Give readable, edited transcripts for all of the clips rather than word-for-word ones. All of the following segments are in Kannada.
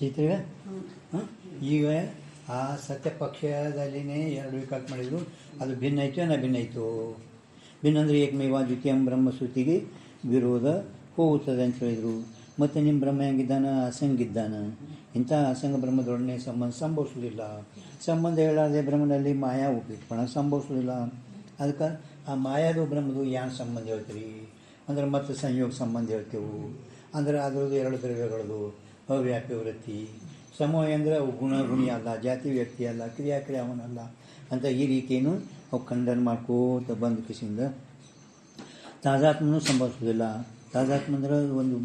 ಚೈತ್ರಿಗ ಈಗ ಆ ಸತ್ಯ ಪಕ್ಷದಲ್ಲಿನೇ ಎರಡು ವಿಕಲ್ಪ ಮಾಡಿದ್ರು. ಅದು ಭಿನ್ನ ಆಯಿತು ಏನ ಭಿನ್ನ ಆಯಿತು? ಭಿನ್ನ ಅಂದರೆ ಏಕಮೇವ ದ್ವಿತೀಯಂ ಬ್ರಹ್ಮಶ್ರುತಿಗೆ ವಿರೋಧ ಹೋಗುತ್ತದೆ ಅಂತ ಹೇಳಿದರು. ಮತ್ತು ನಿಮ್ಮ ಬ್ರಹ್ಮ ಹೆಂಗಿದ್ದಾನ? ಅಸಂಗಿದ್ದಾನ. ಇಂಥ ಅಸಂಗ ಬ್ರಹ್ಮದೊಡನೆ ಸಂಬಂಧ ಸಂಭವಿಸೋದಿಲ್ಲ. ಸಂಬಂಧ ಹೇಳಾದೆ ಬ್ರಹ್ಮನಲ್ಲಿ ಮಾಯಾ ಉಪಯೋಗ ಸಂಭವಿಸೋದಿಲ್ಲ. ಅದಕ್ಕೆ ಆ ಮಾಯಾದು ಬ್ರಹ್ಮದು ಯಾನ್ ಸಂಬಂಧ ಹೇಳ್ತೀರಿ ಅಂದ್ರೆ ಮತ್ತು ಸಂಯೋಗ ಸಂಬಂಧ ಹೇಳ್ತೇವೆ. ಅಂದ್ರೆ ಅದರದ್ದು ಎರಡು ದ್ರವ್ಯಗಳದು ಅವ್ಯಾಪ್ಯ ವೃತ್ತಿ. ಸಮಯ ಅಂದರೆ ಅವು ಗುಣಗುಣಿ ಅಲ್ಲ, ಜಾತಿ ವ್ಯಕ್ತಿ ಅಲ್ಲ, ಕ್ರಿಯಾಕ್ರಿಯಾವನಲ್ಲ ಅಂತ ಈ ರೀತಿಯನ್ನು ಅವು ಖಂಡನ ಮಾಡ್ಕೋತ ಬಂದ ಕಿಸಿಂದ ತಾದಾತ್ಮನೂ ಸಂಭವಿಸೋದಿಲ್ಲ. ತಾದಾತ್ಮ ಅಂದ್ರೆ ಒಂದು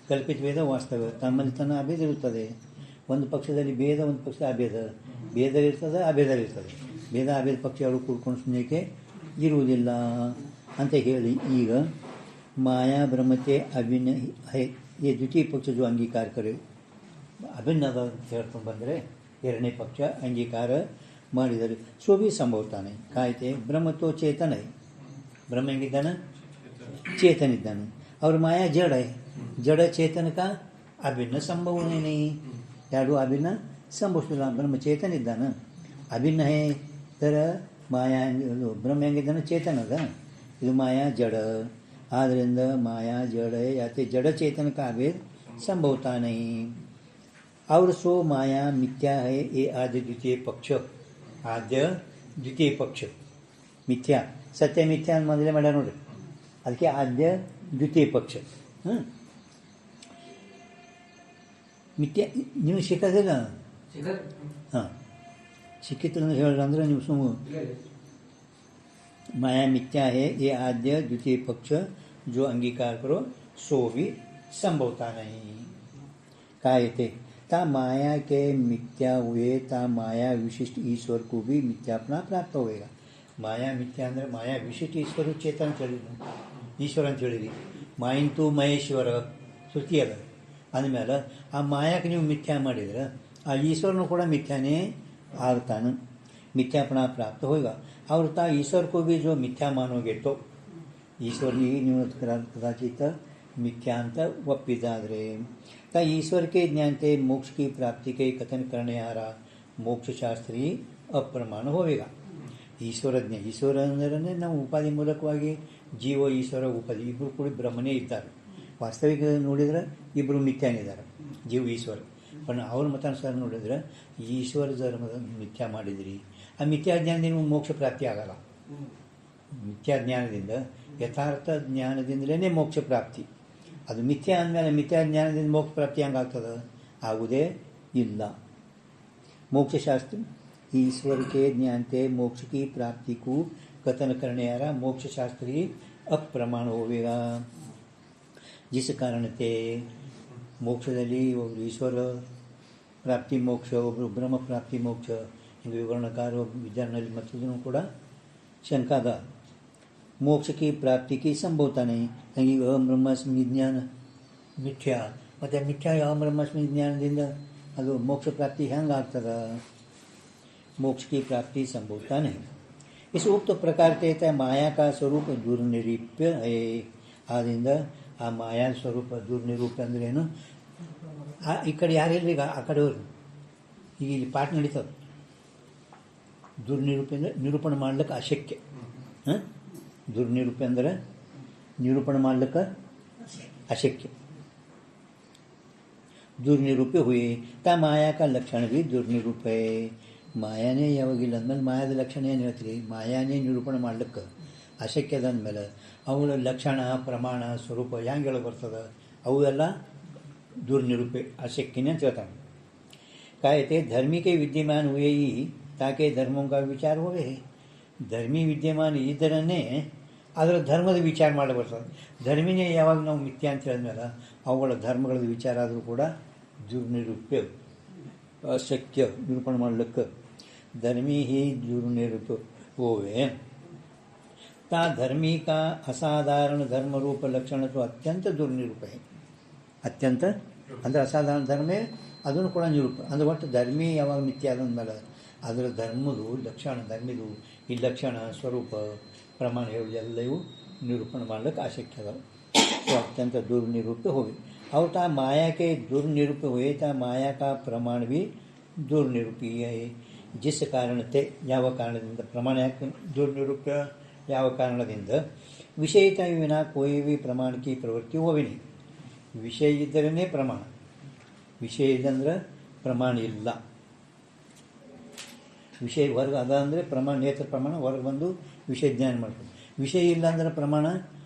ಕಲ್ಪಿತ ಭೇದ ವಾಸ್ತವ ತಮ್ಮಲ್ಲಿ ತನ್ನ ಅಭೇದ ಇರುತ್ತದೆ. ಒಂದು ಪಕ್ಷದಲ್ಲಿ ಭೇದ, ಒಂದು ಪಕ್ಷ ಅಭೇದ. ಭೇದ ಇರ್ತದೆ, ಅಭೇದ ಇರ್ತದೆ. ಭೇದ ಅಭೇದ ಪಕ್ಷಗಳು ಕೂಡ್ಕೊಂಡು ಸುಮ್ಮನೆ ಇರುವುದಿಲ್ಲ ಅಂತ ಹೇಳಿ ಈಗ ಮಾಯಾ ಬ್ರಹ್ಮತೆ ಅಭಿನ್ನ ಈ ದ್ವಿತೀಯ ಪಕ್ಷ जो ಅಂಗೀಕಾರ करे ಅಭಿನ್ನದ ಅಂತ ಹೇಳ್ಕೊಂಡು ಬಂದರೆ ಎರಡನೇ ಪಕ್ಷ ಅಂಗೀಕಾರ ಮಾಡಿದರೆ ಸ್ವಭಿ ಸಂಭವತಾನೆ ಕಾಯ್ತೆ ಬ್ರಹ್ಮತ್ವ ಚೇತನ. ಬ್ರಹ್ಮ ಹೆಂಗಿದ್ದಾನೆ? ಚೇತನ ಇದ್ದಾನೆ. ಅವ್ರ ಮಾಯಾ ಜಡ. ಜಡ ಚೇತನ का ಅಭಿನ್ನ ಸಂಭವನೇ. ಎರಡು ಅಭಿನ್ನ ಸಂಭವಿಸಲಿಲ್ಲ. ಬ್ರಹ್ಮ ಚೇತನ ಇದ್ದಾನೆ, ಅಭಿನ್ನ ಹೇ ತರ ಮಾಯಾ ಬ್ರಹ್ಮ ಹೆಂಗಿದ್ದಾನೆ? ಚೇತನ ಅದ. ಇದು ಮಾಯಾ ಜಡ. ಆದ್ದರಿಂದ माया जड़ है याते जड़ चेतन का अभेद संभवता नहीं. और सो माया मिथ्या है ये आद्य द्वितीय पक्ष. आद्य द्वितीय पक्ष मिथ्या. सत्य मिथ्या ಮೊದಲೇ ಮಾಡ್ಯಾರ ನೋಡ್ರಿ. ಅದಕ್ಕೆ ಆದ್ಯ ದ್ವಿತೀಯ ಪಕ್ಷ. ಮಿಥ್ಯಾ ನೀವು ಸಿಕ್ಕೋದಿಲ್ಲ. ಹಾಂ, ಸಿಕ್ಕಿತ್ತು ಹೇಳಿದ್ರೆ ನೀವು ಸುಮ್ಮನೆ माया मिथ्या है ये आद्य द्वितीय पक्ष जो अंगीकार करो सो भी संभवता नहीं. कायते ता माया के मिथ्या हुए ता माया विशिष्ट ईश्वर को भी मिथ्यापना प्राप्त होगा. माया मिथ्या ಅಂದರೆ माया विशिष्ट ईश्वर चेतन ಅಂತ ಹೇಳಿದ್ರು, ಈಶ್ವರ ಅಂತ ಹೇಳಿದ್ರಿ. ಮಾಯಿಂತು ಮಹೇಶ್ವರ ಶ್ರುತಿ ಅದ ಅಂದಮೇಲೆ ಆ ಮಾಯಾಕ್ಕೆ ನೀವು ಮಿಥ್ಯಾ ಮಾಡಿದ್ರೆ ಆ ಈಶ್ವರನು ಕೂಡ ಮಿಥ್ಯಾನೇ ಆಗ್ತಾನೆ. मिथ्यापना प्राप्त होगा. और ता ईश्वर को भी जो मिथ्या मानोगे तो ईश्वर ही ನೀವು कदाचित मिथ्या ಅಂತ ಒಪ್ಪಿದಾದರೆ ता ईश्वर के ज्ञान से मोक्ष की प्राप्ति के कथन करने आ रहा मोक्ष शास्त्री अप्रमाण होगा. ಈಶ್ವರ ಜ್ಞಾನ, ಈಶ್ವರ ಅಂದರೆ ನಾವು ಉಪಾಧಿ ಮೂಲಕವಾಗಿ ಜೀವ ಈಶ್ವರ ಉಪಾಧಿ ಇಬ್ಬರು ಕೂಡ ಬ್ರಹ್ಮನೇ ಇದ್ದಾರೆ. ವಾಸ್ತವಿಕ ನೋಡಿದ್ರೆ ಇಬ್ಬರು ಮಿಥ್ಯಾನಿದ್ದಾರೆ, ಜೀವ ಈಶ್ವರ. पण ಅವ್ರ ಮತಾನುಸಾರ ನೋಡಿದ್ರೆ ಈಶ್ವರ ಧರ್ಮದ ಮಿಥ್ಯಾ ಮಾಡಿದ್ರಿ, ಆ ಮಿಥ್ಯಾಜ್ಞಾನದಿಂದ ನಿಮಗೆ ಮೋಕ್ಷ ಪ್ರಾಪ್ತಿ ಆಗಲ್ಲ. ಮಿಥ್ಯಾಜ್ಞಾನದಿಂದ ಯಥಾರ್ಥ ಜ್ಞಾನದಿಂದಲೇ ಮೋಕ್ಷ ಪ್ರಾಪ್ತಿ. ಅದು ಮಿಥ್ಯಾ ಅಂದಮೇಲೆ ಮಿಥ್ಯಾಜ್ಞಾನದಿಂದ ಮೋಕ್ಷ ಪ್ರಾಪ್ತಿ ಹಂಗಾಗ್ತದೆ? ಆಗುವುದೇ ಇಲ್ಲ. मोक्षशास्त्र ईश्वर के ज्ञान से मोक्ष की प्राप्ति को कथन करने आ रहा मोक्ष शास्त्र ही अप्रमाण होगा. जिस कारण से ಮೋಕ್ಷದಲ್ಲಿ ಒಬ್ಬರು ಈಶ್ವರ ಪ್ರಾಪ್ತಿ ಮೋಕ್ಷ, ಒಬ್ಬರು ಬ್ರಹ್ಮ ಪ್ರಾಪ್ತಿ ಮೋಕ್ಷ ಹಿಂಗೆ ವಿವರಣಕಾರ ವಿದ್ಯಾರ್ಥಿನಲ್ಲಿ ಮತ್ತದನ್ನು ಕೂಡ ಶಂಕಾದ ಮೋಕ್ಷಕ್ಕೆ ಪ್ರಾಪ್ತಿಗೆ ಸಂಭವತಾನೆ. ಹಂಗೆ ಅಹಂ ಬ್ರಹ್ಮಾಸ್ಮಿ ಜ್ಞಾನ ಮಿಥ್ಯಾ, ಮತ್ತು ಮಿಥ್ಯಾ ಅಹಂ ಬ್ರಹ್ಮಾಸ್ಮಿ ಜ್ಞಾನದಿಂದ ಅದು ಮೋಕ್ಷ ಪ್ರಾಪ್ತಿ ಹೆಂಗೆ ಆಗ್ತದೆ? मोक्ष की प्राप्ति संभवता नहीं. इस उक्त प्रकार से माया का स्वरूप दुर्निरूप्य है. ಆದ್ದರಿಂದ ಆ ಮಾಯಾ ಸ್ವರೂಪ ದುರ್ನಿರೂಪ್ಯ ಅಂದ್ರೆ ಏನು? ಈ ಕಡೆ ಯಾರಿಲ್ಲ, ಈಗ ಆ ಕಡೆಯವರು ಈಗ ಇಲ್ಲಿ ಪಾಠ ನಡೀತದೆ. ದುರ್ನಿರೂಪ್ಯ ಅಂದರೆ ನಿರೂಪಣೆ ಮಾಡ್ಲಿಕ್ಕೆ ಅಶಕ್ಯ. ದುರ್ನಿರೂಪ್ಯ ಅಂದರೆ ನಿರೂಪಣೆ ಮಾಡ್ಲಿಕ್ಕೆ ಅಶಕ್ಯ. दुर्निरूप्य हुए ता माया का लक्षण भी दुर्निरूप है. ಮಾಯಾನೇ ಯಾವಾಗಿಲ್ಲ ಅಂದಮೇಲೆ ಮಾಯಾದ ಲಕ್ಷಣ ಏನು ಹೇಳ್ತೀರಿ? ಮಾಯಾನೇ ನಿರೂಪಣೆ ಮಾಡ್ಲಿಕ್ಕೆ ಅಶಕ್ಯದ ಅಂದಮೇಲೆ ಅವಳ ಲಕ್ಷಣ ಪ್ರಮಾಣ ಸ್ವರೂಪ ಹೆಂಗೆಲ್ಲ ಬರ್ತದೆ? ಅವೆಲ್ಲ ದುರ್ನಿರೂಪೆ ಅಶಕ್ಯನೇ ಅಂತ ಹೇಳ್ತಾನೆ. ಕಾಯತೆ धर्मी के विद्यमान हुए ही ताके धर्मों का विचार होवे. ಧರ್ಮಿ ವಿದ್ಯಮಾನ ಇದ್ದರನ್ನೇ ಅದರ ಧರ್ಮದ ವಿಚಾರ ಮಾಡಿ ಬರ್ತದೆ. ಧರ್ಮಿನೇ ಯಾವಾಗ ನಾವು ಮಿಥ್ಯಾ ಅಂತ ಹೇಳಿದ್ಮೇಲೆ ಅವುಗಳ ಧರ್ಮಗಳ ವಿಚಾರ ಆದರೂ ಕೂಡ ದುರ್ನಿರೂಪ್ಯ ಅಶಕ್ಯ ನಿರೂಪಣೆ ಮಾಡಲಿಕ್ಕೆ. धर्मी ही दुर्निरूप होवे ता धर्मी का असाधारण धर्म रूप लक्षण तो अत्यंत दुर्निरूप है. अत्यंत ಅಂದರೆ ಅಸಾಧಾರಣ ಧರ್ಮ ಅದನ್ನು ಕೂಡ ನಿರೂಪ ಅಂದರೆ ಒಟ್ಟು ಧರ್ಮಿ ಯಾವಾಗ ಮಿಥ್ಯಾ ಆದಂದ್ಮೇಲೆ ಅದರ ಧರ್ಮದು ಲಕ್ಷಣ, ಧರ್ಮಿದು ಈ ಲಕ್ಷಣ ಸ್ವರೂಪ ಪ್ರಮಾಣ ಹೇಳುವುದೆಲ್ಲವೂ ನಿರೂಪಣೆ ಮಾಡಲಿಕ್ಕೆ ಅಶಕ್ಯ ಅದ. ಸೊ ಅತ್ಯಂತ ದುರ್ನಿರೂಪ ಹೋಗಿ और ता माया के दुर्निरूप हुए ता माया का प्रमाण भी दुर्निरूपीय है जिस ಕಾರಣತೆ ಯಾವ ಕಾರಣದಿಂದ ಪ್ರಮಾಣ ಯಾಕೆ ದುರ್ನಿರೂಪ್ಯ ಯಾವ ಕಾರಣದಿಂದ ವಿಷಯತ ವಿನಾ कोई भी प्रमाण की प्रवृत्ति होवे नहीं ವಿಷಯ ಇದ್ದರೇನೆ ಪ್ರಮಾಣ ವಿಷಯ ಇಲ್ಲಂದ್ರೆ ಪ್ರಮಾಣ ಇಲ್ಲ ವಿಷಯ ಹೊರಗೆ ಅದ ಅಂದರೆ ಪ್ರಮಾಣ ನೇತ್ರ ಪ್ರಮಾಣ ಹೊರಗೆ ಬಂದು ವಿಷಯ ಜ್ಞಾನ ಮಾಡ್ಕೊಂಡು ವಿಷಯ ಇಲ್ಲ ಅಂದ್ರೆ ಪ್ರಮಾಣ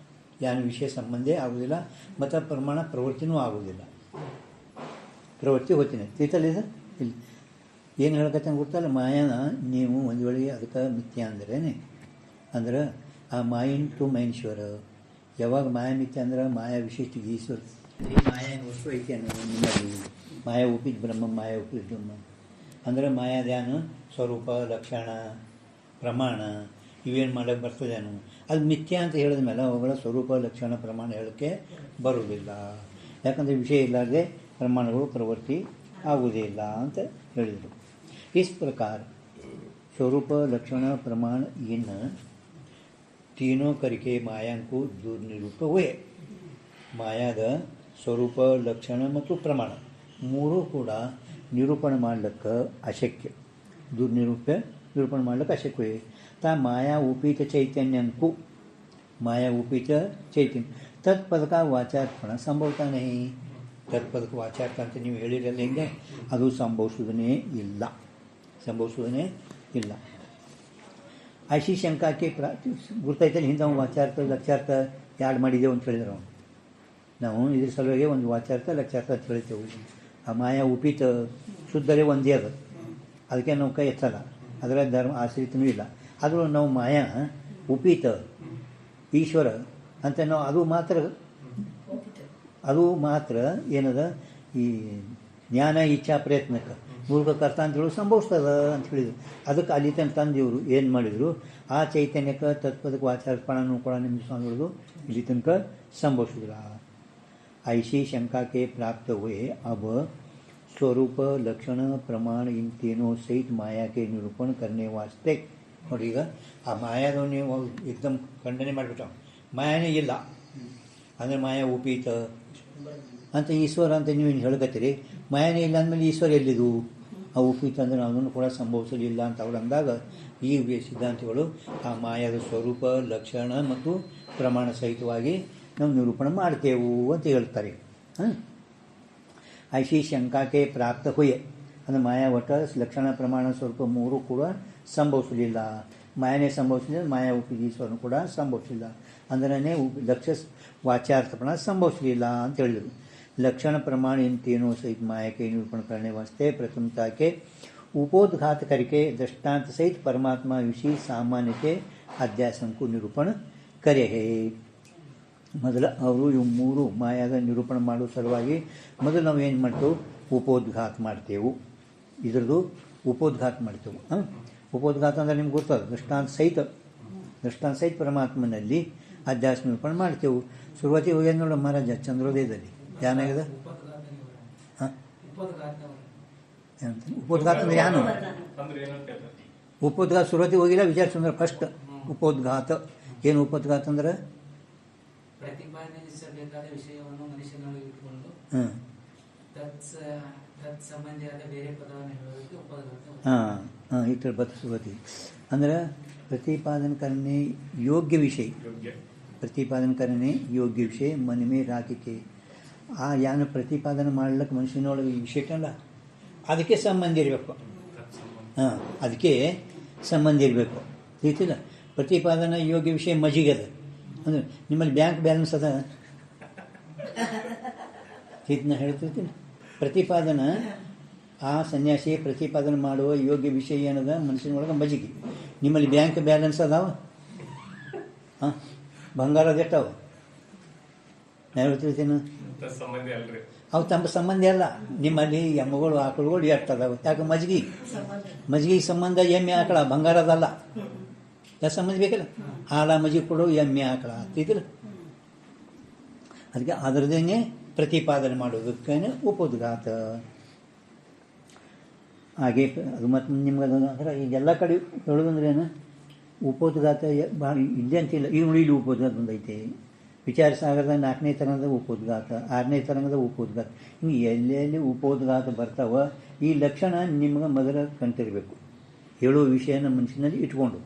ಯಾನು ವಿಷಯ ಸಂಬಂಧೇ ಆಗೋದಿಲ್ಲ ಮತ್ತು ಪ್ರಮಾಣ ಪ್ರವೃತ್ತಿನೂ ಆಗೋದಿಲ್ಲ ಪ್ರವೃತ್ತಿ ಹೋಗ್ತೀನಿ ತಿಳಿತಲ್ಲ ಇಲ್ಲಿ ಏನು ಹೇಳಕತ್ತಂಗೆ ಗೊತ್ತಲ್ಲ ಮಾಯಾನ ನೀವು ಒಂದು ವೇಳೆ ಅದಕ್ಕೆ ಮಿಥ್ಯ ಅಂದ್ರೇನೆ ಅಂದ್ರೆ ಆ ಮಾಯಿನ್ ಟು ಮೈನ್ಶ್ವರ ಯಾವಾಗ ಮಾಯಾ ಮಿಥ್ಯ ಅಂದ್ರೆ ಮಾಯಾ ವಿಶಿಷ್ಟ ಈಶ್ವರ ಮಾಯಾ ವಸ್ತು ಐತೆ ಅನ್ನೋ ನಿಮ್ಮಲ್ಲಿ ಮಾಯಾ ಉಪಿತ್ ಬ್ರಹ್ಮ ಮಾಯಾ ಉಪಿತ್ ಬ್ರಹ್ಮ ಅಂದರೆ ಮಾಯಾದ್ಯಾನು ಸ್ವರೂಪ ಲಕ್ಷಣ ಪ್ರಮಾಣ ಇವೇನು ಮಾಡೋಕ್ಕೆ ಬರ್ತದೇನು ಅದು ಮಿಥ್ಯ ಅಂತ ಹೇಳಿದ ಮೇಲೆ ಅವುಗಳ ಸ್ವರೂಪ ಲಕ್ಷಣ ಪ್ರಮಾಣ ಹೇಳೋಕ್ಕೆ ಬರುವುದಿಲ್ಲ ಯಾಕಂದರೆ ವಿಷಯ ಇಲ್ಲಾರದೆ ಪ್ರಮಾಣಗಳು ಪ್ರವೃತ್ತಿ ಆಗುವುದೇ ಇಲ್ಲ ಅಂತ ಹೇಳಿದರು इस प्रकार स्वरूप लक्षण प्रमाण इन तीनों करके माया को दुर्निरूप हुए ಮಾಯಾದ ಸ್ವರೂಪ ಲಕ್ಷಣ ಮತ್ತು ಪ್ರಮಾಣ ಮೂರೂ ಕೂಡ ನಿರೂಪಣೆ ಮಾಡ್ಲಿಕ್ಕೆ ಅಶಕ್ಯ ನಿರೂಪಣೆ ಮಾಡ್ಲಿಕ್ಕೆ ಅಶಕ್ಯ ತಾ ಮಾಯಾ ಉಪೀತ ಚೈತನ್ಯಂಕು ಮಾಯಾ ಉಪೀತ ಚೈತನ್ಯ ತತ್ಪದಕ ವಾಚಾರ್ಪಣ ಸಂಭವತಾನೇ ತತ್ಪದಕ ವಾಚಾರ್ಥ ಅಂತ ನೀವು ಹೇಳಿರಲ್ಲ ಹಿಂಗೆ ಅದು ಸಂಭವಿಸುವುದನೇ ಇಲ್ಲ ಐಶಿ ಶಂಕಾಕ್ಕೆ ಗುರ್ತೈತಲ್ಲಿ ಹಿಂದೆ ನಾವು ವಾಚಾರ್ಥ ಲಕ್ಷಾರ್ಥ ಯಾಡ್ ಮಾಡಿದೆವು ಅಂತ ಹೇಳಿದ್ರು ನಾವು ಇದ್ರ ಸಲುವಾಗಿ ಒಂದು ವಾಚಾರ್ಥ ಲಕ್ಷಾರ್ಥ ಅಂತ ಹೇಳ್ತೇವೆ ಆ ಮಾಯಾ ಉಪಿತ ಶುದ್ಧರೇ ಒಂದೇ ಅದು ಅದಕ್ಕೆ ನಾವು ಕೈ ಎತ್ತಲ್ಲ ಅದರ ಧರ್ಮ ಆಶ್ರಿತನೂ ಇಲ್ಲ ಆದರೂ ನಾವು ಮಾಯಾ ಉಪಿತ ಈಶ್ವರ ಅಂತ ನಾವು ಅದು ಮಾತ್ರ ಏನದ ಈ ಜ್ಞಾನ ಇಚ್ಛಾ ಪ್ರಯತ್ನಕ್ಕೆ ಮೂರ್ಖ ಕರ್ತ ಅಂತೇಳಿ ಸಂಭವಿಸ್ತದ ಅಂತ ಹೇಳಿದರು ಅದಕ್ಕೆ ಅಲ್ಲಿ ತನಕ ತಂದೆಯವರು ಏನು ಮಾಡಿದರು ಆ ಚೈತನ್ಯಕ್ಕೆ ತತ್ಪದಕ್ಕೆ ವಾಚಾರ್ಪಣನೂ ಕೂಡ ನಿಮ್ಮ ಸ್ವಾಮಿಗಳು ಇಲ್ಲಿ ತನಕ ಸಂಭವಿಸಿದ್ರ ऐसी शंका के प्राप्त हुए अब स्वरूप लक्षण प्रमाण इन तीनों सहित माया के निरूपण करने वास्ते ನೋಡಿ ಈಗ ಆ ಮಾಯಾದ ನೀವು ಏಕದಮ್ ಖಂಡನೆ ಮಾಡಿಬಿಟ್ಟ ಮಾಯಾನೇ ಇಲ್ಲ ಅಂದರೆ ಮಾಯಾ ಉಪೀತ ಅಂತ ಈಶ್ವರ ಅಂತ ನೀವು ಹೇಳ್ಕತ್ತೀರಿ ಮಾಯಾನೇ ಇಲ್ಲ ಅಂದಮೇಲೆ ಈಶ್ವರ ಎಲ್ಲಿದು ಆ ಉಪೀತ ಅಂದರೆ ಅದನ್ನು ಕೂಡ ಸಂಭವಿಸಲಿಲ್ಲ ಅಂತ ಅವಳು ಅಂದಾಗ ಈ ಸಿದ್ಧಾಂತಗಳು ಆ ಮಾಯಾದ ಸ್ವರೂಪ ಲಕ್ಷಣ ಮತ್ತು ಪ್ರಮಾಣ ಸಹಿತವಾಗಿ ನಾವು ನಿರೂಪಣೆ ಮಾಡ್ತೇವು ಅಂತ ಹೇಳ್ತಾರೆ ಐಶಿ ಶಂಕಾಕ್ಕೆ ಪ್ರಾಪ್ತ ಹುಯೆ ಅಂದರೆ ಮಾಯಾ ಒಟ್ಟ ಲಕ್ಷಣ ಪ್ರಮಾಣ ಸ್ವರೂಪ ಮೂರು ಕೂಡ ಸಂಭವಿಸಲಿಲ್ಲ ಮಾಯನೇ ಸಂಭವಿಸಲಿಲ್ಲ ಮಾಯಾ ಉಪೀಶ್ವರನು ಕೂಡ ಸಂಭವಿಸಲಿಲ್ಲ ಅಂದ್ರೆ ಲಕ್ಷ್ಯ ವಾಚಾರ್ಥಪಣ ಸಂಭವಿಸಲಿಲ್ಲ ಅಂತ ಹೇಳಿದರು लक्षण प्रमाण इन तीनों सहित माया के निरूपण करने वास्ते प्रथमता के उपोद्घात करके दृष्टांत सहित परमात्मा विषय सामान्य के अध्यासन को निरूपण करे है ಮೊದಲು ಅವರು ಇವು ಮೂರು ಮಾಯಾದ ನಿರೂಪಣೆ ಮಾಡೋ ಸಲುವಾಗಿ ಮೊದಲು ನಾವು ಏನು ಮಾಡ್ತೇವೆ ಉಪೋದ್ಘಾತ ಮಾಡ್ತೇವೆ ಇದ್ರದ್ದು ಉಪೋದ್ಘಾತ ಮಾಡ್ತೇವೆ ಉಪೋದ್ಘಾತ ಅಂದರೆ ನಿಮ್ಗೆ ಗೊತ್ತದ ದೃಷ್ಟಾಂತ ಸಹಿತ ಪರಮಾತ್ಮನಲ್ಲಿ ಅಧ್ಯಾಸ ನಿರೂಪಣೆ ಮಾಡ್ತೇವೆ ಶುರುವಾತಿ ಹೋಗ್ಯದ ನೋಡ ಮಹಾರಾಜ ಚಂದ್ರೋದಯದಲ್ಲಿ ಏನಾಗಿದೆ ಉಪೋದ್ಘಾತ ಅಂದ್ರೆ ಏನು ಉಪೋದ್ಘಾತ ಶುರುವಾತಿ ಹೋಗಿಲ್ಲ ವಿಚಾರಿಸಂದ್ರೆ ಫಸ್ಟ್ ಉಪೋದ್ಘಾತ ಏನು ಉಪೋದ್ಘಾತ ಅಂದ್ರೆ ಪ್ರತಿಪಾದಿಸಬೇಕಾದ ವಿಷಯವನ್ನು ಮನುಷ್ಯನಲ್ಲಿ ಇಟ್ಟುಕೊಂಡು ತತ್ಸಂಬಂಧಿಯಾದ ಬೇರೆ ಪದವನ್ನು ಹೇಳೋದಕ್ಕೆ ಉಪೋದ್ಘಾತ ಇತರ ಬದಸುವತಿ ಅಂದ್ರೆ प्रतिपादन करने योग्य विषय प्रतिपादन करने योग्य विषय मन में राखी के ಆ ಯಾನು ಪ್ರತಿಪಾದನೆ ಮಾಡ್ಲಿಕ್ಕೆ ಮನುಷ್ಯನೊಳಗೆ ವಿಷಯಕ್ಕಲ್ಲ ಅದಕ್ಕೆ ಸಂಬಂಧ ಇರಬೇಕು ಅದಕ್ಕೆ ಸಂಬಂಧ ಇರಬೇಕು ತಿಳಿತಿಲ್ಲ ಪ್ರತಿಪಾದನೆ ಯೋಗ್ಯ ವಿಷಯ ಮಜಿಗದ ಅಂದರೆ ನಿಮ್ಮಲ್ಲಿ ಬ್ಯಾಂಕ್ ಬ್ಯಾಲೆನ್ಸ್ ಅದ ಇದನ್ನ ಹೇಳ್ತಿರ್ತೀನಿ ಪ್ರತಿಪಾದನೆ ಆ ಸನ್ಯಾಸಿ ಪ್ರತಿಪಾದನೆ ಮಾಡುವ ಯೋಗ್ಯ ವಿಷಯ ಏನದ ಮನುಷ್ಯನೊಳಗೆ ಮಜಿಗೆ ನಿಮ್ಮಲ್ಲಿ ಬ್ಯಾಂಕ್ ಬ್ಯಾಲೆನ್ಸ್ ಅದಾವ ಬಂಗಾರದ ಎಟ್ಟವ ನಾನು ಹೇಳ್ತಿರ್ತೀನಿ ಅವು ತಮ್ಮ ಸಂಬಂಧ ಅಲ್ಲ ನಿಮ್ಮಲ್ಲಿ ಎಮ್ಮಗಳು ಆಕಳುಗಳು ಎಟ್ಟದಾವ ಯಾಕೆ ಮಜ್ಗಿ ಸಂಬಂಧ ಎಮ್ಮೆ ಆಕಳ ಬಂಗಾರದಲ್ಲ ಯಾವ ಸಂಬಂಧ ಬೇಕಲ್ಲ ಹಾಲ ಮಜ್ಗಿ ಕೊಡು ಎಮ್ಮೆ ಆಕಳ ಆಗ್ತಿದ್ದಿಲ್ಲ ಅದಕ್ಕೆ ಅದರದೇನೆ ಪ್ರತಿಪಾದನೆ ಮಾಡೋದಕ್ಕೆ ಉಪೋದ್ಘಾತ ಹಾಗೆ ಅದು ಮತ್ತು ನಿಮ್ಗೆ ಅದು ಅಂದ್ರೆ ಈಗೆಲ್ಲ ಕಡೆ ಹೇಳೋದಂದ್ರೆ ಏನು ಉಪೋದ್ಘಾತ ಭಾಳ ಇಲ್ಲೇ ಅಂತಿಲ್ಲ ಈಗ ನೋಡಿ ಇಲ್ಲಿ ಉಪೋದ್ಘಾತ ಬಂದೈತೆ ವಿಚಾರ ಸಾಗರದ 4ನೇ ತರಂಗದ ಉಪೋದ್ಘಾತ, 6ನೇ ತರಂಗದ ಉಪೋದ್ಘಾತ, ಹಿಂಗೆ ಎಲ್ಲೆಲ್ಲಿ ಉಪೋದ್ಘಾತ ಬರ್ತಾವ ಈ ಲಕ್ಷಣ ನಿಮ್ಗೆ ಮೊದಲ ಕಂಟಿರಬೇಕು. ಹೇಳೋ ವಿಷಯನ ಮನಸ್ಸಿನಲ್ಲಿ ಇಟ್ಕೊಂಡು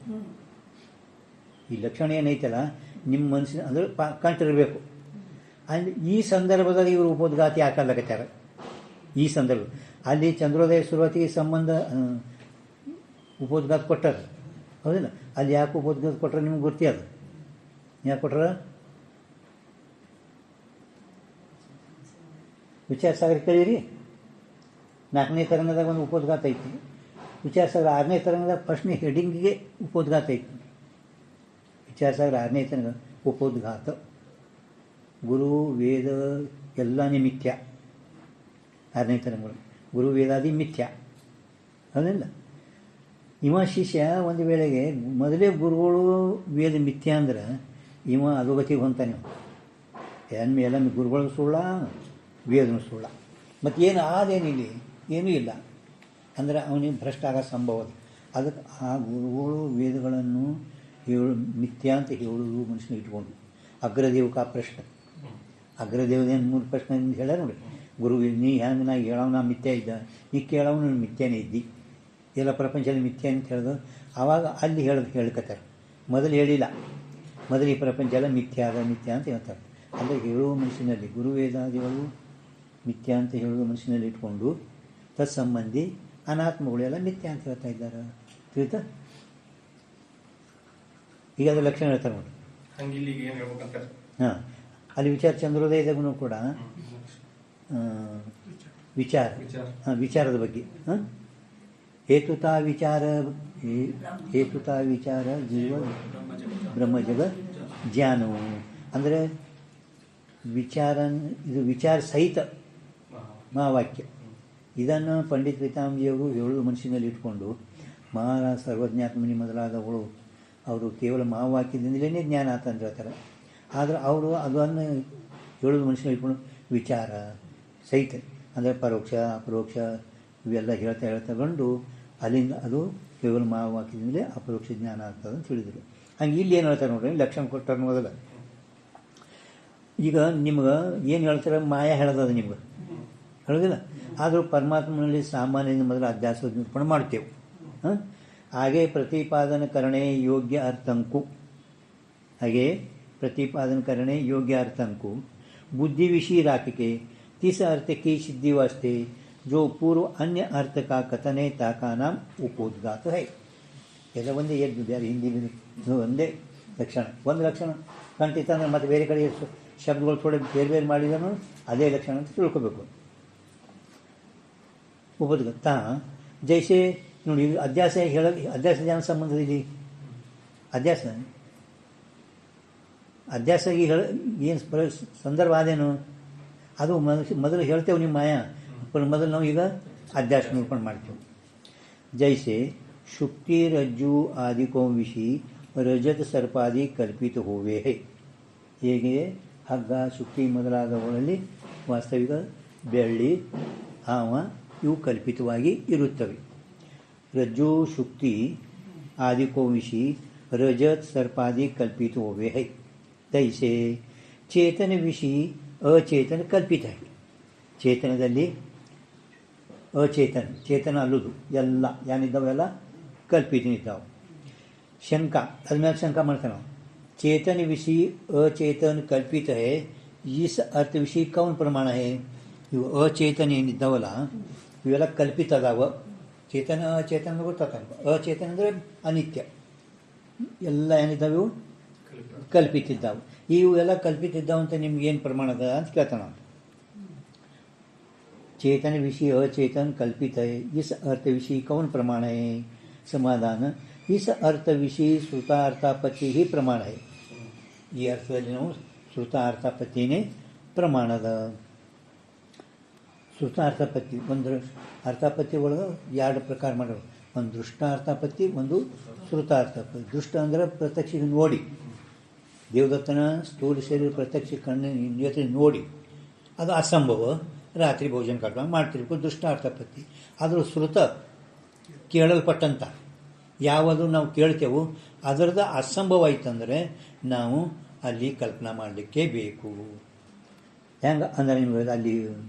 ಈ ಲಕ್ಷಣ ಏನೈತಲ್ಲ ನಿಮ್ಮ ಮನಸ್ಸಿನ ಅಂದ್ರೆ ಕಂಟಿರಬೇಕು. ಅಲ್ಲಿ ಈ ಸಂದರ್ಭದಾಗ ಇವರು ಉಪೋದ್ಘಾತ ಯಾಕಲ್ಲಕತ್ತಾರ ಈ ಸಂದರ್ಭ ಅಲ್ಲಿ ಚಂದ್ರೋದಯ ಶುರುವಾತಿಗೆ ಸಂಬಂಧ ಉಪೋದ್ಘಾತ ಕೊಟ್ಟಾರ ಹೌದಿಲ್ಲ. ಅಲ್ಲಿ ಯಾಕೆ ಉಪೋದ್ಘಾತ ಕೊಟ್ಟರೆ ನಿಮ್ಗೆ ಗೊತ್ತೇ ಅದು ಯಾಕೆ ಕೊಟ್ಟಾರ? ವಿಚಾರ ಸಾಗರ ಕೇಳಿರಿ. 4ನೇ ತರಂಗದಾಗ ಒಂದು ಉಪೋದ್ಘಾತ ಐತಿ. ವಿಚಾರ ಸಾಗರ 6ನೇ ತರಂಗದಾಗ ಫಸ್ಟ್ನೇ ಹೆಡಿಂಗಿಗೆ ಉಪೋದ್ಘಾತ ಐತಿ. ವಿಚಾರ ಸಾಗರ 6ನೇ ತರಂಗ ಉಪೋದ್ಘಾತ. ಗುರು ವೇದ ಎಲ್ಲನೇ ಮಿಥ್ಯ. 6ನೇ ತರಂಗಗಳು ಗುರು ವೇದಾದಿ ಮಿಥ್ಯ ಹೌದಿಲ್ಲ. ಇವ ಶಿಷ್ಯ ಒಂದು ವೇಳೆಗೆ ಮೊದಲೇ ಗುರುಗಳು ವೇದ ಮಿಥ್ಯ ಅಂದ್ರೆ ಇವ ಅಧೋಗತಿಗೆ ಹೊಂತಾನೆ. ಎಲ್ಲ ಗುರುಗಳು ಸುಳ್ಳ, ವೇದನು ಸುಳ್ಳ. ಮತ್ತು ಏನು ಆದೇನಿಲ್ಲಿ ಏನೂ ಇಲ್ಲ ಅಂದರೆ ಅವನಿಗೆ ಭ್ರಷ್ಟ ಆಗೋ ಸಂಭವ ಅದು. ಅದಕ್ಕೆ ಆ ಗುರುಗಳು ವೇದಗಳನ್ನು ಮಿಥ್ಯ ಅಂತ ಹೇಳೋದು ಮನುಷ್ಯನ ಇಟ್ಕೊಂಡು ಅಗ್ರದೇವಕ ಪ್ರಶ್ನೆ ಅಗ್ರದೇವದೇನು 3 ಪ್ರಶ್ನೆ ಹೇಳ್ಯಾರ ನೋಡಿ. ಗುರು ನೀ ಹೆಂಗೆ ನಾ ಹೇಳೋನ ಮಿಥ್ಯ ಇದ್ದ, ನೀ ಕೇಳೋನು ಮಿಥ್ಯನೇ ಇದ್ದಿ, ಎಲ್ಲ ಪ್ರಪಂಚದಲ್ಲಿ ಮಿಥ್ಯ ಅಂತ ಹೇಳಿದ್ರು. ಆವಾಗ ಅಲ್ಲಿ ಹೇಳ್ಕತ್ತಾರೆ. ಮೊದಲು ಹೇಳಿಲ್ಲ, ಮೊದಲು ಈ ಪ್ರಪಂಚ ಎಲ್ಲ ಮಿಥ್ಯ ಅಂತ ಹೇಳ್ತಾರೆ. ಅಂದರೆ ಹೇಳುವ ಮನುಷ್ಯನಲ್ಲಿ ಗುರುವೇದಾದಿಗಳು ಮಿಥ್ಯ ಅಂತ ಹೇಳುವ ಮನುಷ್ಯನಲ್ಲಿ ಇಟ್ಕೊಂಡು ತತ್ಸಂಬಂಧಿ ಅನಾತ್ಮಗಳೆಲ್ಲ ಮಿಥ್ಯ ಅಂತ ಹೇಳ್ತಾ ಇದ್ದಾರೆ. ತಿಳಿತಾ? ಈಗ ಅದು ಲಕ್ಷಣ ಹೇಳ್ತಾರೆ ನೋಡಿ. ಹಾಂ, ಅಲ್ಲಿ ವಿಚಾರ ಚಂದ್ರೋದಯದಾಗೂ ಕೂಡ ವಿಚಾರದ ಬಗ್ಗೆ ಹೇತುತಾ ವಿಚಾರ ಜೀವ ಬ್ರಹ್ಮಜಗ ಜ್ಞಾನವು ಅಂದರೆ ಇದು ವಿಚಾರ ಸಹಿತ ಮಹಾವಾಕ್ಯ. ಇದನ್ನು ಪಂಡಿತ್ ಪೀತಾಂಬಜಿಯವರು ಹೇಳುವ ಮನಸ್ಸಿನಲ್ಲಿ ಇಟ್ಕೊಂಡು ಮಹಾರಾಜ ಸರ್ವಜ್ಞಾತ್ಮನಿ ಮೊದಲಾದವಳು ಅವರು ಕೇವಲ ಮಹಾವಾಕ್ಯದಿಂದಲೇ ಜ್ಞಾನ ಅಂತ ಹೇಳ್ತಾರೆ. ಆದರೆ ಅವರು ಅದನ್ನು ಹೇಳೋದು ಮನುಷ್ಯನ ಇಟ್ಕೊಂಡು ವಿಚಾರ ಸಹಿತ ಅಂದರೆ ಪರೋಕ್ಷ ಅಪರೋಕ್ಷ ಇವೆಲ್ಲ ಹೇಳ್ತಾ ಬಂದು ಅಲ್ಲಿಂದ ಅದು ಕೇವಲ ಮಹಾವಾಕ್ಯದಿಂದಲೇ ಅಪರೋಕ್ಷ ಜ್ಞಾನ ಆಗ್ತದೆ ಅಂತ ಹೇಳಿದರು. ಹಂಗೆ ಇಲ್ಲಿ ಏನು ಹೇಳ್ತಾರೆ ನೋಡ್ರಿ, ಲಕ್ಷಣ ಕೊಟ್ಟಾರ ಮೊದಲ. ಈಗ ನಿಮ್ಗೆ ಏನು ಹೇಳ್ತಾರೆ, ಮಾಯಾ ಹೇಳೋದು ನಿಮ್ಗೆ ಹೇಳೋದಿಲ್ಲ. ಆದರೂ ಪರಮಾತ್ಮನಲ್ಲಿ ಸಾಮಾನ್ಯದಿಂದ ಮೊದಲು ಅಧ್ಯಾಸ ನಿರೂಪಣೆ ಮಾಡ್ತೇವೆ. ಹಾಗೆ ಪ್ರತಿಪಾದನ ಕರಣೆ ಯೋಗ್ಯ ಅರ್ಥಂಕು बुद्धि विषय राख के तीस अर्थ की सिद्धि वास्ते जो पूर्व अन्य अर्थ का कथन है ताका नाम उपोद्घात है. ಎಲ್ಲ ಒಂದೇ ಎದ್ದು ಬೇರೆ ಹಿಂದಿ ಒಂದೇ ಲಕ್ಷಣ. ಒಂದು ಲಕ್ಷಣ ಕಂಠಿತ ಅಂದರೆ ಮತ್ತು ಬೇರೆ ಕಡೆ ಶಬ್ದಗಳು ಥೋಡೆ ಬೇರೆ ಮಾಡಿದನು ಅದೇ ಲಕ್ಷಣ ಅಂತ ತಿಳ್ಕೊಬೇಕು. ಉಪೋದ್ಘಾತ ಜೈಸೆ ನೋಡಿ, ಅಧ್ಯಾಸ ಅಧ್ಯಾಸ ಜ್ಞಾನ ಸಂಬಂಧದಲ್ಲಿ ಅಧ್ಯಾಸಗಿ ಏನು ಸಂದರ್ಭ ಆದೇನು ಅದು ಮೊದಲು ಹೇಳ್ತೇವೆ ನಿಮ್ಮ ಮಾಯಾ. ಮೊದಲು ನಾವು ಈಗ ಅಧ್ಯಾಸ ನಿರೂಪಣೆ ಮಾಡ್ತೇವೆ. ಜೈಸೆ ಶುಕ್ತಿ ರಜ್ಜು ಆದಿಕೋ ವಿಷಿ ರಜತ ಸರ್ಪಾದಿ ಕಲ್ಪಿತ ಹೋವೆ ಹೇ. ಹೇಗೆ ಹಗ್ಗ ಶುಕ್ತಿ ಮೊದಲಾದವುಗಳಲ್ಲಿ ವಾಸ್ತವಿಕ ಬೆಳ್ಳಿ ಹಾವ ಇವು ಕಲ್ಪಿತವಾಗಿ ಇರುತ್ತವೆ. ರಜ್ಜು ಶುಕ್ತಿ ಆದಿಕೋ ವಿಷಿ ರಜತ್ ಸರ್ಪಾದಿ ಕಲ್ಪಿತ ಹೋವೆ ಹೈ. ತೈಸೆ ಚೇತನ ವಿಷಿ ಅಚೇತನ ಕಲ್ಪಿತ ಹೈ. ಚೇತನದಲ್ಲಿ ಚೇತನ ಅಲ್ಲುದು ಎಲ್ಲ ಏನಿದ್ದಾವೆಲ್ಲ ಕಲ್ಪಿತ ಇದ್ದಾವೆ. ಶಂಕ ಅದ್ಮೇಲೆ ಶಂಕ ಮಾಡ್ತೇವೆ ನಾವು. चेतन विषय अचेतन कल्पित है, इस अर्थ विषय कौन प्रमाण है? ಇವು ಅಚೇತನ ಏನಿದ್ದಾವಲ್ಲ ಇವೆಲ್ಲ ಕಲ್ಪಿತ ಅದಾವ. ಚೇತನ ಅಚೇತನ ಗೊತ್ತಾಗ. ಅಚೇತನ ಅಂದರೆ ಅನಿತ್ಯ. ಎಲ್ಲ ಏನಿದ್ದಾವೆ ಇವು ಕಲ್ಪಿತಿದ್ದಾವೆ. ಇವು ಎಲ್ಲ ಕಲ್ಪಿತಿದ್ದಾವೆ ಅಂತ ನಿಮ್ಗೆ ಏನು ಪ್ರಮಾಣ ಅದ ಅಂತ ಕೇಳ್ತಾನ. चेतन विषय अचेतन कल्पित है, इस अर्थ विषय कौन प्रमाण है? समाधान, इस अर्थ विषय श्रुतार्थापत्ति ही प्रमाण है. ಈ ಅರ್ಥದಲ್ಲಿ ನಾವು ಶ್ರುತಾರ್ಥಾಪತ್ತಿನೇ ಪ್ರಮಾಣದ. ಶ್ರುತಾರ್ಥಾಪತ್ತಿ ಒಂದು ಅರ್ಥಾಪತ್ತಿ ಒಳಗೆ ಎರಡು ಪ್ರಕಾರ ಮಾಡೋದು. ಒಂದು ದೃಷ್ಟಾರ್ಥಾಪತ್ತಿ, ಒಂದು ಶ್ರುತಾರ್ಥಾಪತ್ತಿ. ದೃಷ್ಟ ಅಂದರೆ ಪ್ರತ್ಯಕ್ಷ ನೋಡಿ, ದೇವದತ್ತನ ಸ್ಥೂಲ ಶರೀರ ಪ್ರತ್ಯಕ್ಷ ಕಣ್ಣಿನ ಜೊತೆ ನೋಡಿ ಅದು ಅಸಂಭವ. ರಾತ್ರಿ ಭೋಜನ ಕಟ್ಟುವಾಗ ಮಾಡ್ತಿರ್ಬೇಕು, ದೃಷ್ಟಾರ್ಥಾಪತ್ತಿ. ಆದರೂ ಶ್ರುತ ಕೇಳಲ್ಪಟ್ಟಂಥ ಯಾವುದು ನಾವು ಕೇಳ್ತೇವೋ ಅದರದ್ದು ಅಸಂಭವ ಆಯ್ತಂದರೆ ನಾವು ಅಲ್ಲಿ ಕಲ್ಪನಾ ಮಾಡಲಿಕ್ಕೆ ಬೇಕು. ಹೆಂಗೆ ಅಂದರೆ ನಿಮಗೆ ಅಲ್ಲಿ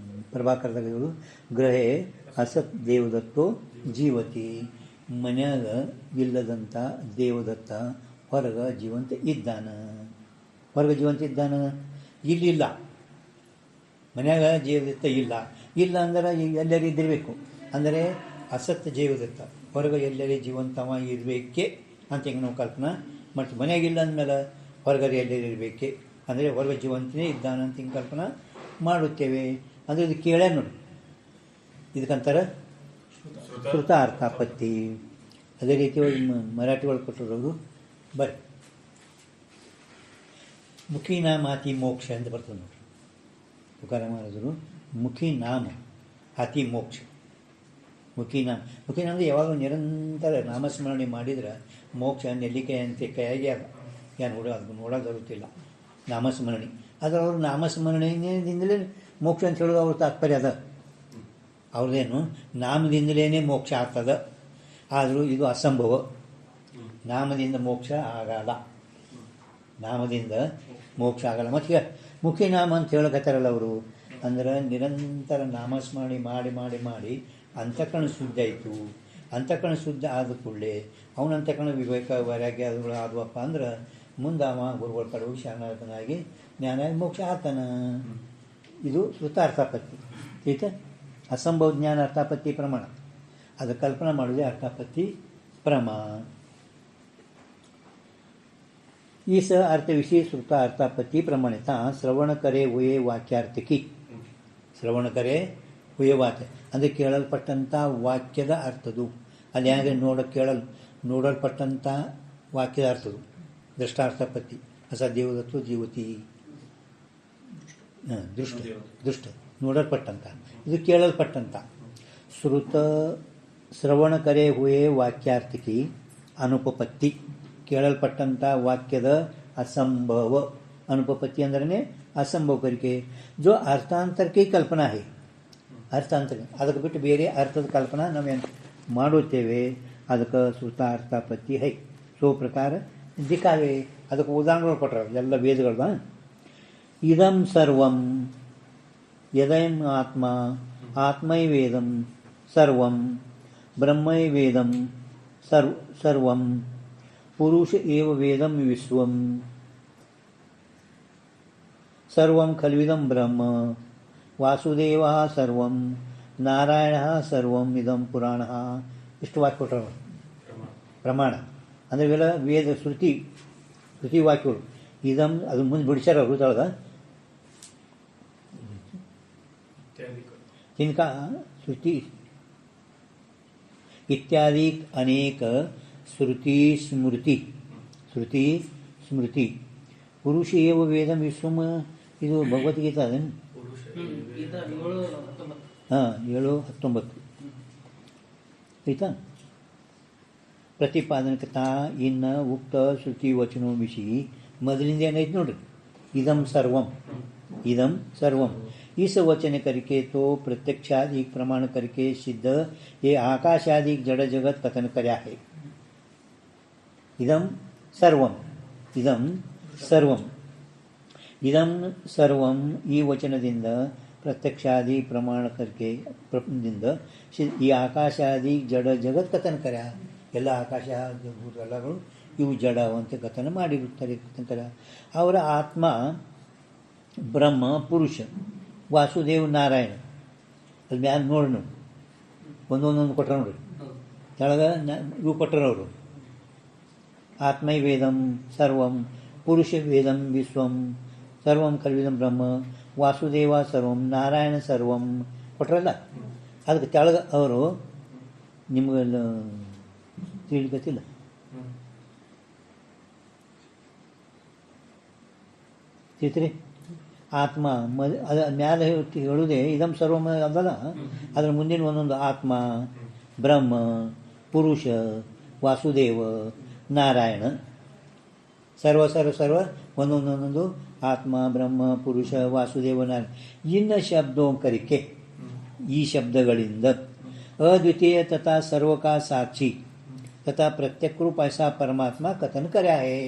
ಪ್ರಭಾಕರದಾಗ ಇವರು ಗ್ರಹೇ ಅಸತ್ ದೇವದತ್ತೋ ಜೀವತಿ, ಮನ್ಯಾಗ ಇಲ್ಲದಂಥ ದೇವದತ್ತ ಹೊರಗೆ ಜೀವಂತ ಇದ್ದಾನ. ಹೊರಗೆ ಜೀವಂತ ಇದ್ದಾನ, ಇಲ್ಲಿಲ್ಲ. ಮನ್ಯಾಗ ಜೀವದತ್ತ ಇಲ್ಲ ಅಂದ್ರೆ ಎಲ್ಲರೂ ಇದ್ದಿರಬೇಕು. ಅಂದರೆ ಅಸತ್ ಜೀವದತ್ತ ಹೊರಗೆ ಎಲ್ಲರೂ ಜೀವಂತವ ಇರಬೇಕೆ ಅಂತ ಹಿಂಗೆ ನಾವು ಕಲ್ಪನಾ ಮಾಡ್ತೀವಿ. ಮನೆಯಾಗಿಲ್ಲ ಅಂದಮೇಲೆ ಹೊರಗಡೆ ಎಲ್ಲರೂ ಇರಬೇಕೆ ಅಂದರೆ ಹೊರಗೆ ಜೀವಂತನೇ ಇದ್ದಾನಂತ ಹಿಂಗೆ ಕಲ್ಪನಾ ಮಾಡುತ್ತೇವೆ. ಅಂದರೆ ಇದು ಕೇಳೇ ನೋಡಿ, ಇದಕ್ಕಂತಾರೆ ಶ್ರುತ ಅರ್ಥಾಪತ್ತಿ. ಅದೇ ರೀತಿ ಮರಾಠಿ ಒಳಗೆ ಕೊಟ್ಟಿರೋರು ಬರ್ರಿ, ಮುಖೀನಾಮ ಅತಿ ಮೋಕ್ಷ ಅಂತ ಬರ್ತದೆ ನೋಡಿ. ತುಕಾರಾಮ ಹೇಳಿದ್ರು ಮುಖೀನಾಮ ಅತಿ ಮೋಕ್ಷ. ಮುಖೀನಾಮ ಅಂದರೆ ಯಾವಾಗ ನಿರಂತರ ನಾಮಸ್ಮರಣೆ ಮಾಡಿದ್ರೆ ಮೋಕ್ಷ ನೆಲ್ಲಿಕೆ ಅಂತ ಕೈಯಾಗಿ ಏನು ನೋಡೋದು ಬರುತ್ತಿಲ್ಲ ನಾಮಸ್ಮರಣೆ. ಆದರೆ ಅವರು ನಾಮಸ್ಮರಣೆಯಿಂದಲೇ ಮೋಕ್ಷ ಅಂತ ಹೇಳೋದು ಅವ್ರ ತಾತ್ಪರ್ಯ ಅದ. ಅವ್ರದ್ದೇನು ನಾಮದಿಂದಲೇ ಮೋಕ್ಷ ಆಗ್ತದೆ. ಆದರೂ ಇದು ಅಸಂಭವ. ನಾಮದಿಂದ ಮೋಕ್ಷ ಆಗಲ್ಲ, ನಾಮದಿಂದ ಮೋಕ್ಷ ಆಗಲ್ಲ. ಮತ್ತು ಮುಖಿನಾಮ ಅಂತ ಹೇಳಕತ್ತಾರಲ್ಲ ಅವರು, ಅಂದ್ರೆ ನಿರಂತರ ನಾಮಸ್ಮರಣೆ ಮಾಡಿ ಮಾಡಿ ಮಾಡಿ ಅಂತಃಕರಣ ಶುದ್ಧ ಆಯಿತು. ಅಂತಃಕರಣ ಶುದ್ಧ ಆದ ಕೂಡಲೇ ಅವನ ಅಂತಃಕರಣ ವಿವೇಕ ವೈರಾಗ್ಯ ಅದುಗಳು ಆದವಪ್ಪ ಅಂದ್ರೆ ಮುಂದೆ ಅವ ಗುರುಗಳ ಕಡೆ ಹೋಗಿ ಶರಣಾಗತನಾಗಿ ಜ್ಞಾನ ಮೋಕ್ಷ ಆತನ. ಇದು ಶ್ರುತ ಅರ್ಥಾಪತ್ತಿ. ठीक है. असंभव ज्ञान अर्थापत्ति प्रमाण ಅದು ಕಲ್ಪನಾ ಮಾಡೋದೇ ಅರ್ಥಾಪತ್ತಿ ಪ್ರಮಾಣ. ಈ ಸ ಅರ್ಥವಿಷಯ ಶ್ರುತ ಅರ್ಥಾಪತ್ತಿ ಪ್ರಮಾಣಿತ ಶ್ರವಣ ಕರೆ ಹುಯೇ ವಾಕ್ಯಾರ್ಥಿಕಿ. ಶ್ರವಣ ಕರೆ ಹುಯೇ ವಾಕ್ಯ ಅಂದರೆ ಕೇಳಲ್ಪಟ್ಟಂಥ ವಾಕ್ಯದ ಅರ್ಥದು. ಅಲ್ಲಿ ಹೇಗೆ ನೋಡಲ್ಪಟ್ಟಂಥ ವಾಕ್ಯದ ಅರ್ಥದು. ದೃಷ್ಟಾರ್ಥಾಪತ್ತಿ ಅಸ ದೇವದತ್ತು ಜೀವತಿ ದೃಷ್ಟ ನೋಡಲ್ಪಟ್ಟಂಥ, ಇದು ಕೇಳಲ್ಪಟ್ಟಂಥ. ಶ್ರವಣ ಕರೆ ಹುಯೇ ವಾಕ್ಯಾರ್ಥಿಕಿ ಅನುಪಪತ್ತಿ ಕೇಳಲ್ಪಟ್ಟಂಥ ವಾಕ್ಯದ ಅಸಂಭವ. ಅನುಪಪತ್ತಿ ಅಂದ್ರೆ ಅಸಂಭವ ಕರಿಕೆ. ಜೋ ಅರ್ಥಾಂತರ ಕಿ ಕಲ್ಪನಾ ಹೇ, ಅರ್ಥಾಂತರ ಅದಕ್ಕೆ ಬಿಟ್ಟು ಬೇರೆ ಅರ್ಥದ ಕಲ್ಪನಾ ನಾವೇನು ಮಾಡುತ್ತೇವೆ, ಅದಕ್ಕೆ ಶ್ರುತ ಅರ್ಥಾಪತ್ತಿ ಹೈ. ಸೋ ಪ್ರಕಾರ ದಿಕ್ಕಾವೆ. ಅದಕ್ಕೆ ಉದಾಹರಣೆಗಳು ಕೊಟ್ಟರೆ ಎಲ್ಲ ವೇದಗಳದ. ಇದಂ ಸರ್ವಂ ಯದಯಂ ಆತ್ಮ ಆತ್ಮೈವೇದಂ ಸರ್ವಂ ಬ್ರಹ್ಮೈವೇದಂ ಸರ್ವಂ ಪುರುಷ ಏವ ವೇದಂ ವಿಶ್ವಂ ಸರ್ವಂ ಖಲ್ವಿದಂ ಬ್ರಹ್ಮ ವಾಸುದೇವ ಸರ್ವಂ ನಾರಾಯಣ ಸರ್ವಂ ಇದಂ ಪುರಾಣ. ಇಷ್ಟು ವಾಕ್ಯ ಕೊಟ್ಟರು ಪ್ರಮಾಣ. ಅಂದರೆ ಇವೆಲ್ಲ ವೇದ ಶ್ರುತಿ ವಾಕ್ಯಗಳು. ಇದಂ ಅದು ಮುಂದೆ ಬಿಡಿಸ್ಯಾರ ಅವರು ತಳಗ ತಿನ್ಕ श्रुति इत्यादि अनेक श्रुति स्मृति पुरुष एव वेदम विश्वम. ಇದು ಭಗವದ್ಗೀತಾ ಅದೇನು? 7:19 ಆಯ್ತಾ. ಪ್ರತಿಪಾದನಕತಾ ಇನ್ನ ಉಕ್ತ ಶ್ರುತಿ ವಚನೋ ವಿಷಿ ಮೊದಲಿಂದ ಏನೈತೆ ನೋಡ್ರಿ. ಇದಂ ಸರ್ವಂ इस वचन करके तो प्रत्यक्षादि प्रमाण करके सिद्ध ये आकाशादि जड़ जगत कथन कर्या है. इदम सर्वम ಈ ವಚನದಿಂದ ಪ್ರತ್ಯಕ್ಷಾದಿ ಪ್ರಮಾಣ करके ದಿಂದ ಈ ಆಕಾಶಾದಿ ಜಡ ಜಗತ್ ಕಥನ कर्या. ಎಲ್ಲ ಆಕಾಶ ಎಲ್ಲಗಳು ಇವು ಜಡ ಅಂತ ಕಥನ ಮಾಡಿರುತ್ತಾರೆ. ಅವರ ಆತ್ಮ ಬ್ರಹ್ಮ ಪುರುಷ ವಾಸುದೇವ್ ನಾರಾಯಣ ಅಲ್ಲಿ ಮ್ಯಾಲ ನೋಡಿ ಒಂದೊಂದೊಂದು ಕೊಟ್ಟರೆ ನೋಡ್ರಿ. ಕೆಳಗ ಇವು ಕೊಟ್ಟರವರು ಆತ್ಮೈ ವೇದಂ ಸರ್ವಂ ಪುರುಷ ವೇದಂ ವಿಶ್ವಂ ಸರ್ವಂ ಖಲ್ವಿದಂ ಬ್ರಹ್ಮ ವಾಸುದೇವ ಸರ್ವಂ ನಾರಾಯಣ ಸರ್ವಂ ಕೊಟ್ಟರಲ್ಲ. ಅದಕ್ಕೆ ಕೆಳಗ ಅವರು ನಿಮಗೆಲ್ಲ ತಿಳಿಗತ್ತಿಲ್ಲ. ತಿಳಿತ್ರಿ ಆತ್ಮ ಅದು ಮ್ಯಾಲೆ ಹೇಳುವುದೇ ಇದಂ ಸರ್ವಮ ಅದಲ್ಲ. ಅದರ ಮುಂದಿನ ಒಂದೊಂದು ಆತ್ಮ ಬ್ರಹ್ಮ ಪುರುಷ ವಾಸುದೇವ ನಾರಾಯಣ ಸರ್ವ ಒಂದೊಂದೊಂದೊಂದು ಆತ್ಮ ಬ್ರಹ್ಮ ಪುರುಷ ವಾಸುದೇವ ನಾರಾಯಣ. ಇನ್ನ ಶಬ್ದೋಂಕರಿಕೆ ಈ ಶಬ್ದಗಳಿಂದ ಅದ್ವಿತೀಯ ತಥಾ ಸರ್ವಕಾ ಸಾಕ್ಷಿ ತಥಾ ಪ್ರತ್ಯಕ್ ರೂಪ ಐಸಾ ಪರಮಾತ್ಮ ಕಥನ कर्या है.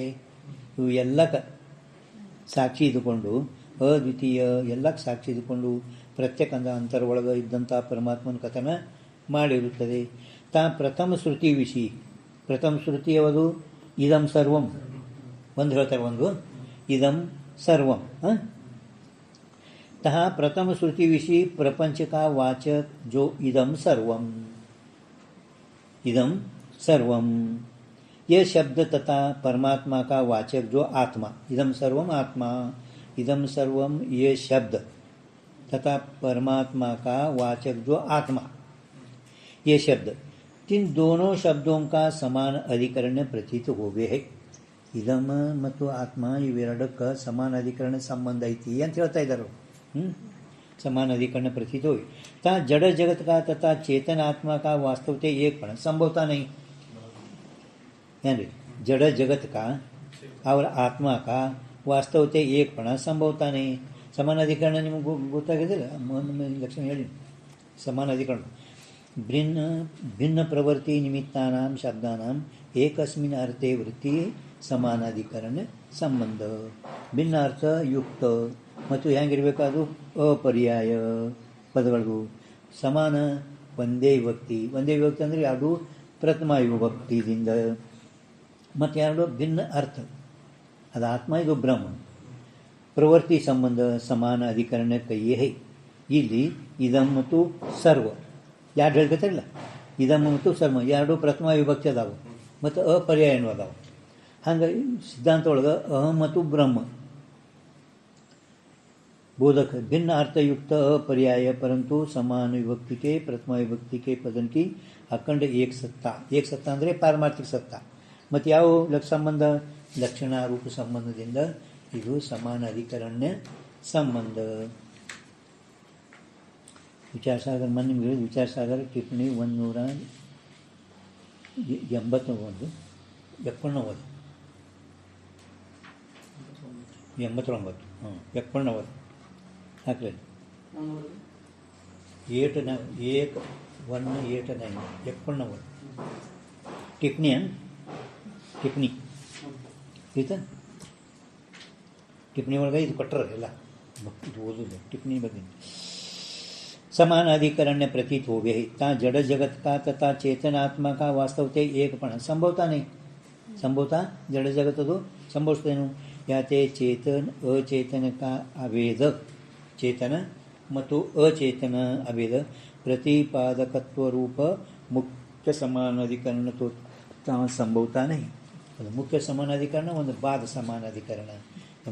ಇವು ಎಲ್ಲ ಸಾಕ್ಷಿ ಇದ್ದುಕೊಂಡು ಅದ್ವಿತೀಯ ಎಲ್ಲಕ್ಕೆ ಸಾಕ್ಷಿ ಇದ್ದುಕೊಂಡು ಪ್ರತ್ಯೇಕ ಅಂತರೊಳಗೆ ಇದ್ದಂಥ ಪರಮಾತ್ಮನ ಕಥನ ಮಾಡಿರುತ್ತದೆ. ಪ್ರಥಮ ಶ್ರುತಿ ವಿಷಿ ಪ್ರಥಮ ಶ್ರುತಿ ಯಾವುದು? ಇದಂ ಸರ್ವಂ. ಒಂದು ಹೇಳ್ತಾರೆ, ಒಂದು ಇದಂ ಸರ್ವಂ. प्रथम श्रुति विषय प्रपंच का वाचक जो इदम सर्वम यह शब्द तथा परमात्मा का वाचक जो आत्मा, इदम सर्वम ये शब्द तथा परमात्मा का वाचक जो आत्मा, ये शब्द तीन दोनों शब्दों का समान अधिकरण प्रतीत होवे है. ಇದಮ ಮತ್ತು ಆತ್ಮ ಇವೆರಡಕ್ಕೆ ಸಮಾನ ಅಧಿಕರಣ ಸಂಬಂಧ ಐತಿ ಅಂತ ಹೇಳ್ತಾ ಇದ್ದಾರೆ. समान अधिकरण प्रतीत हो. ता जड़ जगत का तथा चेतन आत्मा का वास्तवते एक पण संभवता नहीं. जड़ जगत का और आत्मा का वास्तवते एक पण संभवता नहीं. समान अधिकरण निಮಗೆ ಗೊತ್ತಾಗಿದಿಲ್ಲ, ಲಕ್ಷಣ ಹೇಳಿ. समान अधिकरण भिन्न प्रवृत्ति निमित्तानां शब्दानां एकस्मिन् अर्थे वृत्ति समानाधिकरण संबंध. भिन्न अर्थ युक्त ಮತ್ತು ಹೆಂಗಿರಬೇಕು? ಅದು ಅಪರ್ಯಾಯ ಪದಗಳಿಗೂ ಸಮಾನ. ಒಂದೇ ವಿಭಕ್ತಿ ಅಂದರೆ ಎರಡು ಪ್ರಥಮ ವಿಭಕ್ತಿಯಿಂದ, ಮತ್ತು ಎರಡು ಭಿನ್ನ ಅರ್ಥ. ಅದು ಆತ್ಮ, ಇದು ಬ್ರಹ್ಮ. ಪ್ರವೃತ್ತಿ ಸಂಬಂಧ ಸಮಾನ ಅಧಿಕರಣ ಕೈಯೇ. ಇಲ್ಲಿ ಇದಂ ಮತ್ತು ಸರ್ವ ಎರಡು ಹೇಳ್ಕೊತಾರಿಲ್ಲ. ಇದಂ ಮತ್ತು ಸರ್ವ ಎರಡು ಪ್ರಥಮ ವಿಭಕ್ತಿ ಅದಾವೆ ಮತ್ತು ಅಪರ್ಯಾಯನೂ ಅದಾವೆ. ಹಾಗಾಗಿ ಸಿದ್ಧಾಂತ ಒಳಗೆ ಅಹಂ ಮತ್ತು ಬ್ರಹ್ಮ बोधक भिन्न अर्थयुक्त अपर्याय परंतु समान विभक्ति के प्रथमा विभक्ति के पदन की अखंड एक सत्ता ಅಂದರೆ ಪಾರಮಾರ್ಥಿಕ ಸತ್ತ. ಮತ್ತು ಯಾವ ಸಂಬಂಧ? ಲಕ್ಷಣ ರೂಪ ಸಂಬಂಧದಿಂದ ಇದು ಸಮಾನ ಅಧಿಕರಣ್ಯ ಸಂಬಂಧ. ವಿಚಾರಸಾಗರ ಮನೆ ನಿಮಗೆ ವಿಚಾರಸಾಗರ ಟಿಪ್ಪಣಿ 189 ಹಾಕಲಿ 189 टिप्पणी ಆಯ್ತಾ? टिप्पणी ಒಳಗೆ ಇದು ಕೊಟ್ಟರೆ ಎಲ್ಲ ಇದು ಓದೋದು टिप्पणी ಬಗ್ಗೆ. समान अधिकरण्य प्रतीत हो गए. ता जड़ जगत का तथा चेतन आत्मा का वास्तवते एक पण संभवता नहीं. संभवता जड़ जगत ಅದು ಸಂಭವಿಸ್ತೇನು? ಯಾತೆ ಚೇತನ್ ಅಚೇತನ का अभेद, चेतन ಮತ್ತು अचेतन अभेद प्रतिपादकत्व रूप मुख्य समानाधिकरण तो संभवता नहीं. ಅದು ಮುಖ್ಯ ಸಮಾನಾಧಿಕರಣ, ಒಂದು ಬಾಧ ಸಮಾನಾಧಿಕರಣ.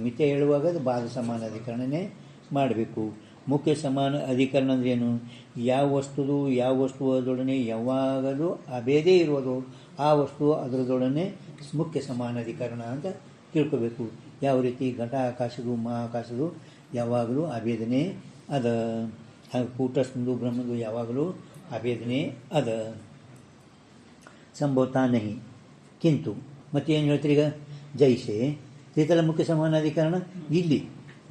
ಮಿಥ್ಯ ಹೇಳುವಾಗ ಅದು ಬಾಧ ಸಮಾನಾಧಿಕರಣನೇ ಮಾಡಬೇಕು. ಮುಖ್ಯ ಸಮಾನ ಅಧಿಕರಣ ಅಂದ್ರೆ ಏನು? ಯಾವ ವಸ್ತುವದೊಡನೆ ಯಾವಾಗಲೂ ಅಭೇದೇ ಇರುವುದು ಆ ವಸ್ತು ಅದರದೊಡನೆ ಮುಖ್ಯ ಸಮಾನಾಧಿಕರಣ ಅಂತ ತಿಳ್ಕೋಬೇಕು. ಯಾವ ರೀತಿ ಘಟ ಆಕಾಶದು ಮಹಾಕಾಶದು ಯಾವಾಗಲೂ ಅಭೇದನೆ ಅದ, ಹಾಗೆ ಕೂಟಸ್ಥಂದು ಬ್ರಹ್ಮದು ಯಾವಾಗಲೂ ಅಭೇದನೆ ಅದ. ಸಂಭವತಾ ನಹಿ ಕಿಂತು ಮತ್ತೇನು ಹೇಳ್ತೀರಿ ಈಗ? ಜೈಸೆ ಇದೆಲ್ಲ ಮುಖ್ಯ ಸಮಾನಾಧಿಕರಣ. ಇಲ್ಲಿ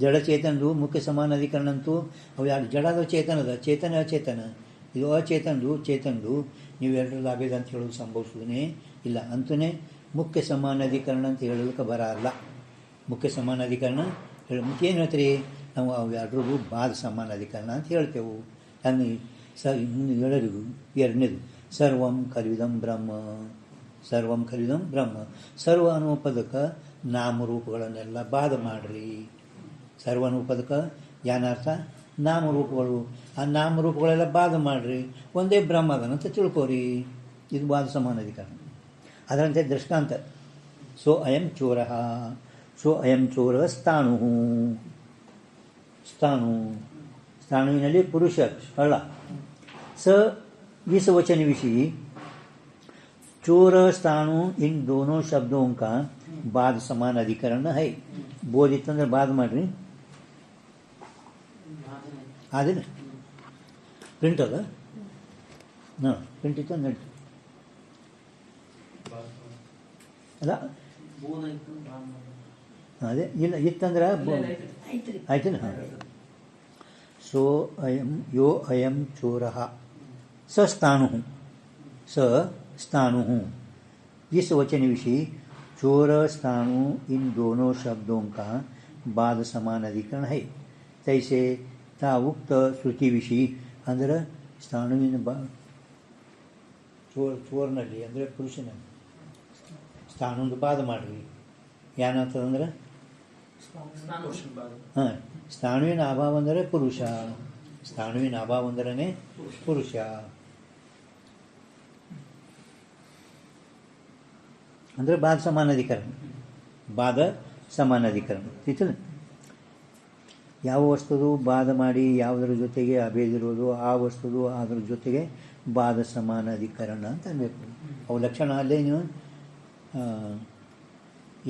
ಜಡಚೇತನದು ಮುಖ್ಯ ಸಮಾನಾಧಿಕರಣ ಅಂತೂ ಅವು ಯಾರು ಜಡದ ಚೇತನದ, ಚೇತನ ಅಚೇತನ. ಇದು ಅಚೇತನದು ಚೇತನದು ನೀವು ಎರಡರದ್ದು ಅಭೇದ ಅಂತ ಹೇಳೋದು ಸಂಭವಿಸೋದೇ ಇಲ್ಲ. ಅಂತಲೇ ಮುಖ್ಯ ಸಮಾನಾಧಿಕರಣ ಅಂತ ಹೇಳೋದಕ್ಕೆ ಬರಲ್ಲ. ಮುಖ್ಯ ಸಮಾನಾಧಿಕರಣ ಏನು ಹೇಳ್ತೀರಿ ನಾವು? ಅವು ಎರಡರದ್ದು ಬಾಧ ಸಮಾನಾಧಿಕರಣ ಅಂತ ಹೇಳ್ತೇವೆ. ಹಂಗೆ ಹೇಳರಿಗೂ ಎರಡನೇದು ಸರ್ವಂ ಖಲಿದಂ ಬ್ರಹ್ಮ, ಸರ್ವಂ ಖಲಿದಂ ಬ್ರಹ್ಮ. ಸರ್ವ ಅನ್ನುವ ಪದಕ್ಕೆ ನಾಮರೂಪಗಳನ್ನೆಲ್ಲ ಬಾಧ ಮಾಡ್ರಿ. ಸರ್ವ ಅನ್ನುವ ಪದಕ್ಕೆ ಯಾನರ್ಥ? ನಾಮರೂಪಗಳು. ಆ ನಾಮರೂಪಗಳೆಲ್ಲ ಬಾಧ ಮಾಡ್ರಿ, ಒಂದೇ ಬ್ರಹ್ಮ ಅದನ್ನಂತ ತಿಳ್ಕೋರಿ. ಇದು ಬಾಧ ಸಮಾನಾಧಿಕರಣ. ಅದರಂತೆ ದೃಷ್ಟಾಂತ ಸೋ ಅಯಂ ಚೋರ, ಸೋ ಅಯಂ ಚೋರ ಸ್ಥಾಣು. ಸ್ಥಾಣುವಿನಲ್ಲಿ ಪುರುಷ ಕಳ್ಳ. ಸ इस वचन विषय चोर स्थाणु इन दोनों शब्दों का बाद समान अधिकरण है. बोधित ಅಂದ್ರೆ बाद ಮಾಡ್ರಿ. ಆದಿನ ಪ್ರಿಂಟ್ ಅದ ಪ್ರಿಂಟ್ ಇತ್ತು ನಡಿ ಅಲ್ಲ ಅದೇ ಇಲ್ಲ ಇತ್ತಂದ್ರೆ ಆಯ್ತೇನ? ಸೋ ಅಯಂ ಯೋ ಅಯಂ ಚೋರಃ स्थाणु इस वचन विषय चोर स्थाणु इन दोनों शब्दों का बाद समान अधिकरण है तैसे ತಾ ಉಕ್ತ ಶ್ರುತಿ ವಿಷಿ ಅಂದ್ರೆ ಸ್ಥಾಣುವಿನ ಚೋರ್ನಲ್ಲಿ ಅಂದರೆ ಪುರುಷನಲ್ಲಿ ಸ್ಥಾನೊಂದು ಬಾದ ಮಾಡ್ರಿ ಏನಾಗ್ತದಂದ್ರೆ ಹಾಂ ಸ್ಥಾಣುವಿನ ಅಭಾವ ಅಂದರೆ ಪುರುಷ ಸ್ಥಾಣುವಿನ ಅಭಾವ ಅಂದ್ರೇ ಪುರುಷ ಅಂದರೆ ಬಾದ ಸಮಾನಾಧಿಕರಣ ಬಾದ ಸಮಾನಾಧಿಕರಣ ತಿಳ್ತದೆ ಯಾವ ವಸ್ತುದು ಬಾದ ಮಾಡಿ ಯಾವುದರ ಜೊತೆಗೆ ಅಭೇದಿರೋದು ಆ ವಸ್ತುದು ಅದರ ಜೊತೆಗೆ ಬಾದ ಸಮಾನಾಧಿಕರಣ ಅಂತ ಅನ್ಬೇಕು ಅವು ಲಕ್ಷಣ ಅಲ್ಲೇ ನೀವು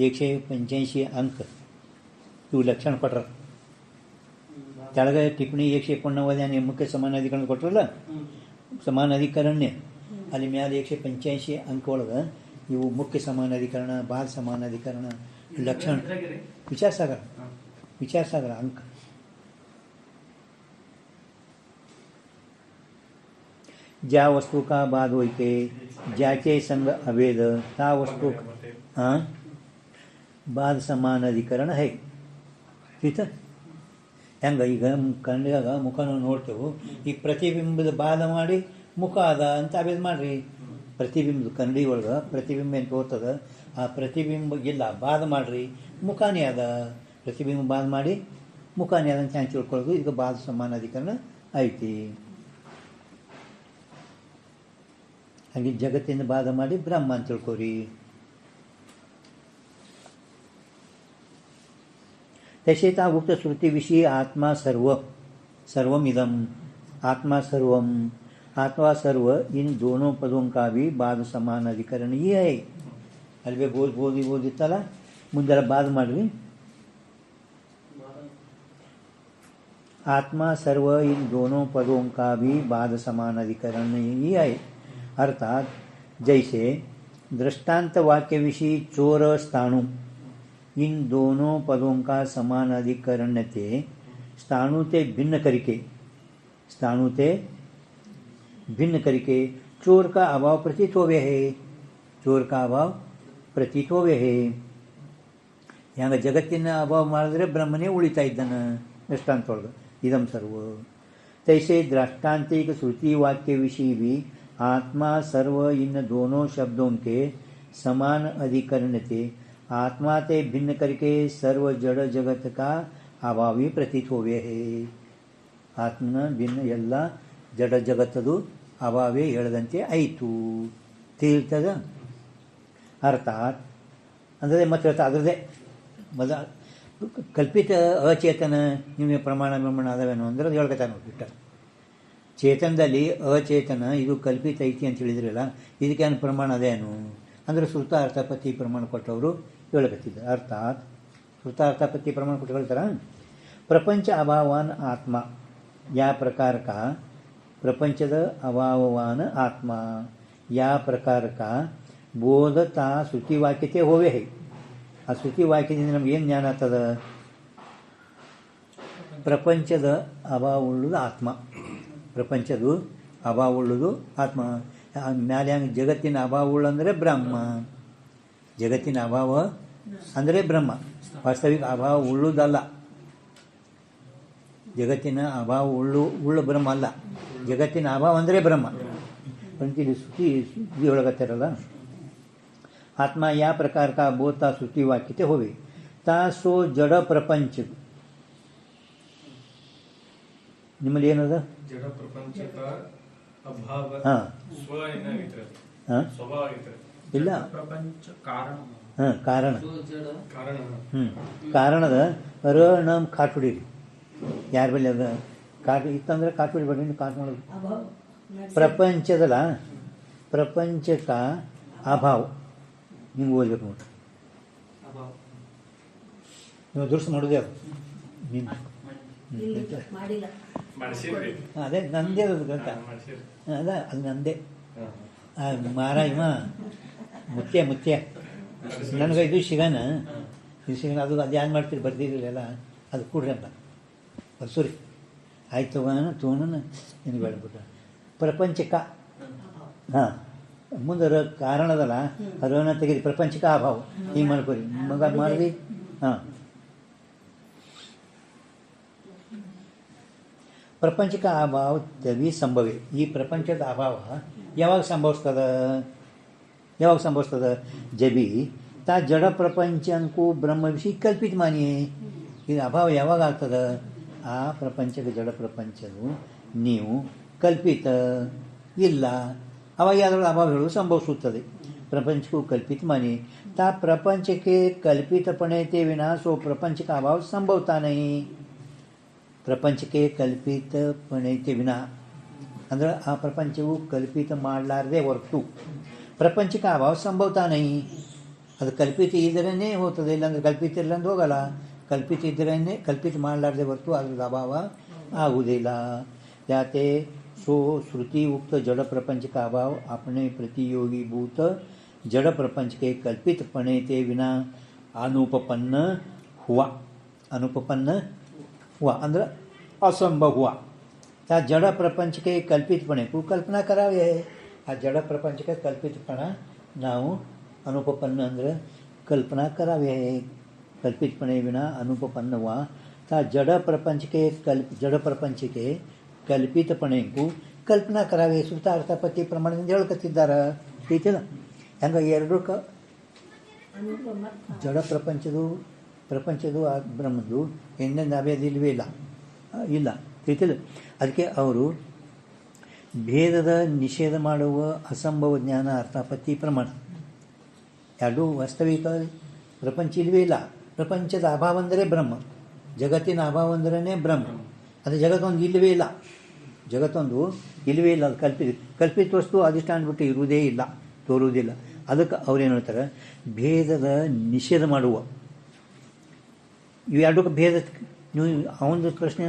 185 ಅಂಕ ಇವು ಲಕ್ಷಣ ಕೊಟ್ರ ಕೆಳಗೆ ಟಿಪ್ಪಣಿ 189 ಮುಖ್ಯ ಸಮಾನಾಧಿಕರಣ ಕೊಟ್ರಲ್ಲ ಸಮಾನಾಧಿಕರಣ್ಯ ಅಲ್ಲಿ ಮ್ಯಾಲೆ 185 ಅಂಕ ಒಳಗೆ ಇವು ಮುಖ್ಯ ಸಮಾನಾಧಿಕರಣ ಬಾದ ಸಮಾನಾಧಿಕರಣ लक्षण विचार सागर अंक ज्या वस्तु का बाद होते ज्याचे संग अभेद ता वस्तु बाद समान अधिकरण है ठीक है ಹೆಂಗ ಈಗ ಕಣ್ಣಿಗಾಗ ಮುಖನ ನೋಡ್ತೇವೆ ಈ ಪ್ರತಿಬಿಂಬದ ಬಾದ ಮಾಡಿ ಮುಖ ಅದ ಅಂತ ಅಭೇದ ಮಾಡ್ರಿ ಪ್ರತಿಬಿಂಬದ ಕನ್ನಡಿ ಒಳಗೆ ಪ್ರತಿಬಿಂಬ ಏನು ತೋರ್ತದ ಆ ಪ್ರತಿಬಿಂಬ ಇಲ್ಲ ಬಾದ ಮಾಡ್ರಿ ಮುಖಾನೇ ಅದ ಪ್ರತಿಬಿಂಬ ಬಾದ ಮಾಡಿ ಮುಖಾನೇ ಅದ ಅಂತ ಹ್ಯಾಂಗೆ ತಿಳ್ಕೊಳ್ಳೋದು ಈಗ ಬಾದ ಸಮಾನಾಧಿಕರಣ ಐತಿ ಹಾಗೆ ಜಗತ್ತಿಂದ ಬಾದ ಮಾಡಿ ಬ್ರಹ್ಮ ಅಂತ ತಿಳ್ಕೊರಿ तसे ता उक्त श्रुति विषय आत्मा सर्वमिदम आत्मा सर्व इन दोनों पदों का भी बाद समान अधिकरण ही है अल्वे बोदिತ್ತಲ್ಲ ಮುಂದೆಲ್ಲ ಬಾದ ಮಾಡ್ರಿ आत्मा सर्व इन दोनों पदों का भी बाद समान अधिकरण ही है अर्थात जैसे दृष्टांत वाक्य विषय चोर स्थाणु इन दोनों पदों का समान अधिकरण थे स्थाणु ते भिन्न करके चोर का अभाव प्रतीत होवे है चोर का अभाव प्रतीत होवे है यहाँ जगತ್ತಿನ अभाव ಮಾಡಿದ್ರೆ ಬ್ರಹ್ಮನೇ ಉಳಿತಾ ಇದ್ದಾನ ದೃಷ್ಟಾಂತ ಒಳಗೆ ಇದಂ ಸರ್ವ तैसे दृष्टांतिक श्रुति वाक्य विषय भी आत्मा सर्व इन दोनों शब्दों के समान अधिकरण थे आत्मा ते भिन्न करके सर्व जड़ जगत का अभावी प्रतीत होवे है आत्मನ ಭಿನ್ನ ಎಲ್ಲ ಜಡ ಜಗತ್ತದು ಅಭಾವೇ ಹೇಳದಂತೆ ಆಯಿತು ತಿಳಿತದ ಅರ್ಥಾತ್ ಅಂದರೆ ಮತ್ತೆ ಅದರದೇ ಕಲ್ಪಿತ ಅಚೇತನ ನಿಮಗೆ ಪ್ರಮಾಣ ಅದಾವೇನೋ ಅಂದ್ರೆ ಅದು ಹೇಳ್ಕೊತಾನೆ ಬಿಟ್ಟ ಚೇತನದಲ್ಲಿ ಅಚೇತನ ಇದು ಕಲ್ಪಿತ ಐತಿ ಅಂತ ಹೇಳಿದ್ರಲ್ಲ ಇದಕ್ಕೇನು ಪ್ರಮಾಣ ಅದೇನು ಅಂದರೆ ಶ್ರುತ ಅರ್ಥಪತಿ ಪ್ರಮಾಣ ಕೊಟ್ಟವರು ಹೇಳಕತ್ತಿದ್ದ अर्थात श्रुतार्थापत्ति प्रमाण कुछ ಹೇಳ್ತಾರ ಪ್ರಪಂಚ ಅಭಾವಾನ್ ಆತ್ಮ या प्रकार का ಪ್ರಪಂಚದ ಅಭಾವವಾನ್ ಆತ್ಮ या प्रकार का ಬೋಧತಾ ಶ್ರುತಿ ವಾಕ್ಯತೆ ಹೋವೆ है ಆ ಶ್ರುತಿ ವಾಕ್ಯದಿಂದ ನಮ್ಗೆ ಏನು ಜ್ಞಾನ ಆಗ್ತದ ಪ್ರಪಂಚದ ಅಭಾವವುಳ್ಳದು ಆತ್ಮ ಪ್ರಪಂಚದ ಅಭಾವವುಳ್ಳದು ಆತ್ಮ ಮ್ಯಾಲೆ ಹಂಗೆ ಜಗತ್ತಿನ ಅಭಾವವುಳ್ಳಂದರೆ ಬ್ರಹ್ಮ ಜಗತ್ತಿನ ಅಭಾವ ಅಂದರೆ ಬ್ರಹ್ಮ ವಾಸ್ತವಿಕ ಅಭಾವ ಉಳ್ಳುವುದಲ್ಲ ಜಗತ್ತಿನ ಅಭಾವ ಉಳ್ಳು ಬ್ರಹ್ಮ ಅಲ್ಲ ಜಗತ್ತಿನ ಅಭಾವ ಅಂದರೆ ಬ್ರಹ್ಮ पंक्ति सुखी ಒಳಗತ್ತಾರಲ್ಲ ಆತ್ಮ या प्रकार का बोधता श्रुति वाक्यते होवे ता सो जड़ प्रपंच ನಿಮ್ಮಲ್ಲಿ ಏನದ ಜಡ ಪ್ರಪಂಚದ ಅಭಾವ ಸ್ವ ಏನಾಗಿತ್ತು ಸ್ವಭಾವ ಆಗಿತ್ತು ಇಲ್ಲ ಪ್ರಪಂಚ ಕಾರಣ ಕಾರಣ ಕಾರಣ ಕಾರಣದ ರ ನಮ್ ಕಾಟ್ ಹೊಡೀರಿ ಯಾರ ಬಳಿ ಅದ ಕಾಟ್ ಇತ್ತಂದ್ರೆ ಕಾಟ್ ಹೊಡಿಬೇಡ್ರಿ ಕಾಟ್ ಮಾಡೋದು ಪ್ರಪಂಚದಲ್ಲ ಪ್ರಪಂಚಕ ಅಭಾವ ಹಿಂಗೆ ಓದ್ಬೇಕು ನೋಡ್ರಿ ನೀವು ದುರ್ಸ್ ಮಾಡೋದೇ ಅದು ನೀನು ಅದೇ ನಂದೇ ಅದು ಗ್ರಂಥ ಅದ ಅದು ನಂದೇ ಮಾರ ಇವ ಮುತ್ಯ ನನಗೆ ಇದು ಸಿಗೋಣ ಅದು ಅದು ಏನು ಮಾಡ್ತೀರಿ ಬರ್ದಿರಲಿಲ್ಲ ಅದು ಕೂಡ್ರಿ ಅಂತ ಬರ್ಸೂರಿ ಆಯ್ತು ತೊಗೋಣ ನಿನಗೆ ಹೇಳ್ಬಿಟ್ಟ ಪ್ರಪಂಚಕ ಹಾಂ ಮುಂದೆ ಕಾರಣದಲ್ಲ ರನ ತೆಗೀರಿ ಪ್ರಪಂಚಕ ಅಭಾವ ಹಿಂಗೆ ಮಾಡ್ಕೊರಿ ಮಗ ಮಾಡಿದ್ರಿ ಹಾಂ ಪ್ರಪಂಚಕ ಅಭಾವ ತವಿ ಸಂಭವೆ. ಈ ಪ್ರಪಂಚದ ಅಭಾವ ಯಾವಾಗ ಸಂಭವಿಸ್ತದ ಜಬಿ ತಾ ಜಡ ಪ್ರಪಂಚಕ್ಕೂ ಬ್ರಹ್ಮ ವಿಷಯ ಕಲ್ಪಿತ ಮಾನಿ. ಇದು ಅಭಾವ ಯಾವಾಗ ಆಗ್ತದ? ಆ ಪ್ರಪಂಚದ ಜಡ ಪ್ರಪಂಚವು ನೀವು ಕಲ್ಪಿತ ಇಲ್ಲ, ಅವಾಗ ಯಾವುದ್ರೊಳಗೆ ಅಭಾವಗಳು ಸಂಭವಿಸುತ್ತದೆ. ಪ್ರಪಂಚಕ್ಕೂ ಕಲ್ಪಿತ ಮಾನಿ ತಾ ಪ್ರಪಂಚಕ್ಕೆ ಕಲ್ಪಿತಪಣೆತೆ ವಿನಾ ಸೋ ಪ್ರಪಂಚಕ ಅಭಾವ ಸಂಭವತಾ ನಹಿ. ಪ್ರಪಂಚಕ್ಕೆ ಕಲ್ಪಿತಪಣೆತೆ ವಿನಾ ಅಂದ್ರೆ ಆ ಪ್ರಪಂಚವು ಕಲ್ಪಿತ ಮಾಡಲಾರದೆ ಹೊರತು ಪ್ರಪಂಚಕ ಅಭಾವ ಸಂಭವತಾ ನಹಿ. ಅದು ಕಲ್ಪಿತ ಇದ್ದರೇ ಹೋಗ್ತದೆ, ಇಲ್ಲಾಂದ್ರೆ ಕಲ್ಪಿತ ಇಲ್ಲ ಅಂದ್ರೆ ಹೋಗಲ್ಲ. ಕಲ್ಪಿತ ಇದ್ದರೇ ಕಲ್ಪಿತ ಮಾಡಲಾರದೆ ಹೊರತು ಅದ್ರದ್ದು ಅಭಾವ ಆಗುವುದಿಲ್ಲ. ಯಾತೆ ಸೋ ಶ್ರುತಿ ಉಕ್ತ ಜಡ ಪ್ರಪಂಚಕ ಅಭಾವ अपने प्रतियोगीभूत जड़ प्रपंच के कल्पित पणेते विना अनुपपन्न हुआ ಅಂದ್ರೆ असंभव हुआ. त्या जड़ प्रपंच के कल्पितपणे को कल्पना करावे. ಆ ಜಡ ಪ್ರಪಂಚಕ್ಕೆ ಕಲ್ಪಿತಪಣ ನಾವು ಅನುಪಪನ್ನ ಅಂದ್ರೆ ಕಲ್ಪನಾ करावे. कल्पितपणे विना अनुपपन्न हुआ ता जड़ प्रपंच के ಕಲ್ಪಿತಪಣೆ ಕಲ್ಪನಾ करावे. ಸುತ್ತ ಅರ್ಥಪತಿ ಪ್ರಮಾಣದಿಂದ ಹೇಳ್ಕೊತಿದ್ದಾರೆ. ಐತಿಲ್ಲ ಹೆಂಗ ಎರಡು ಜಡ ಪ್ರಪಂಚದು ಆ ಬ್ರಹ್ಮದ್ದು ಎಂದೆಂದು ಅಭೇದಿಲ್ವೇ ಇಲ್ಲ ತಿಳಿತಿಲ್ಲ. ಅದಕ್ಕೆ ಅವರು ಭೇದದ ನಿಷೇಧ ಮಾಡುವ ಅಸಂಭವ ಜ್ಞಾನ ಅರ್ಥಾಪತ್ತಿ ಪ್ರಮಾಣ ಎರಡೂ ವಾಸ್ತವಿಕ. ಪ್ರಪಂಚ ಇಲ್ವೇ ಇಲ್ಲ. ಪ್ರಪಂಚದ ಅಭಾವ ಅಂದರೆ ಬ್ರಹ್ಮ, ಜಗತ್ತಿನ ಅಭಾವ ಅಂದ್ರೇ ಬ್ರಹ್ಮ. ಅದು ಜಗತ್ತೊಂದು ಇಲ್ಲವೇ ಇಲ್ಲ, ಅದು ಕಲ್ಪಿತ ವಸ್ತು ಅಧಿಷ್ಠಾನ ಬಿಟ್ಟು ಇರುವುದೇ ಇಲ್ಲ, ತೋರುವುದಿಲ್ಲ. ಅದಕ್ಕೆ ಅವ್ರೇನು ಹೇಳ್ತಾರೆ, ಭೇದದ ನಿಷೇಧ ಮಾಡುವ. ಇವೆರಡಕ್ಕೆ ಭೇದ, ನೀವು ಅವನದು ಪ್ರಶ್ನೆ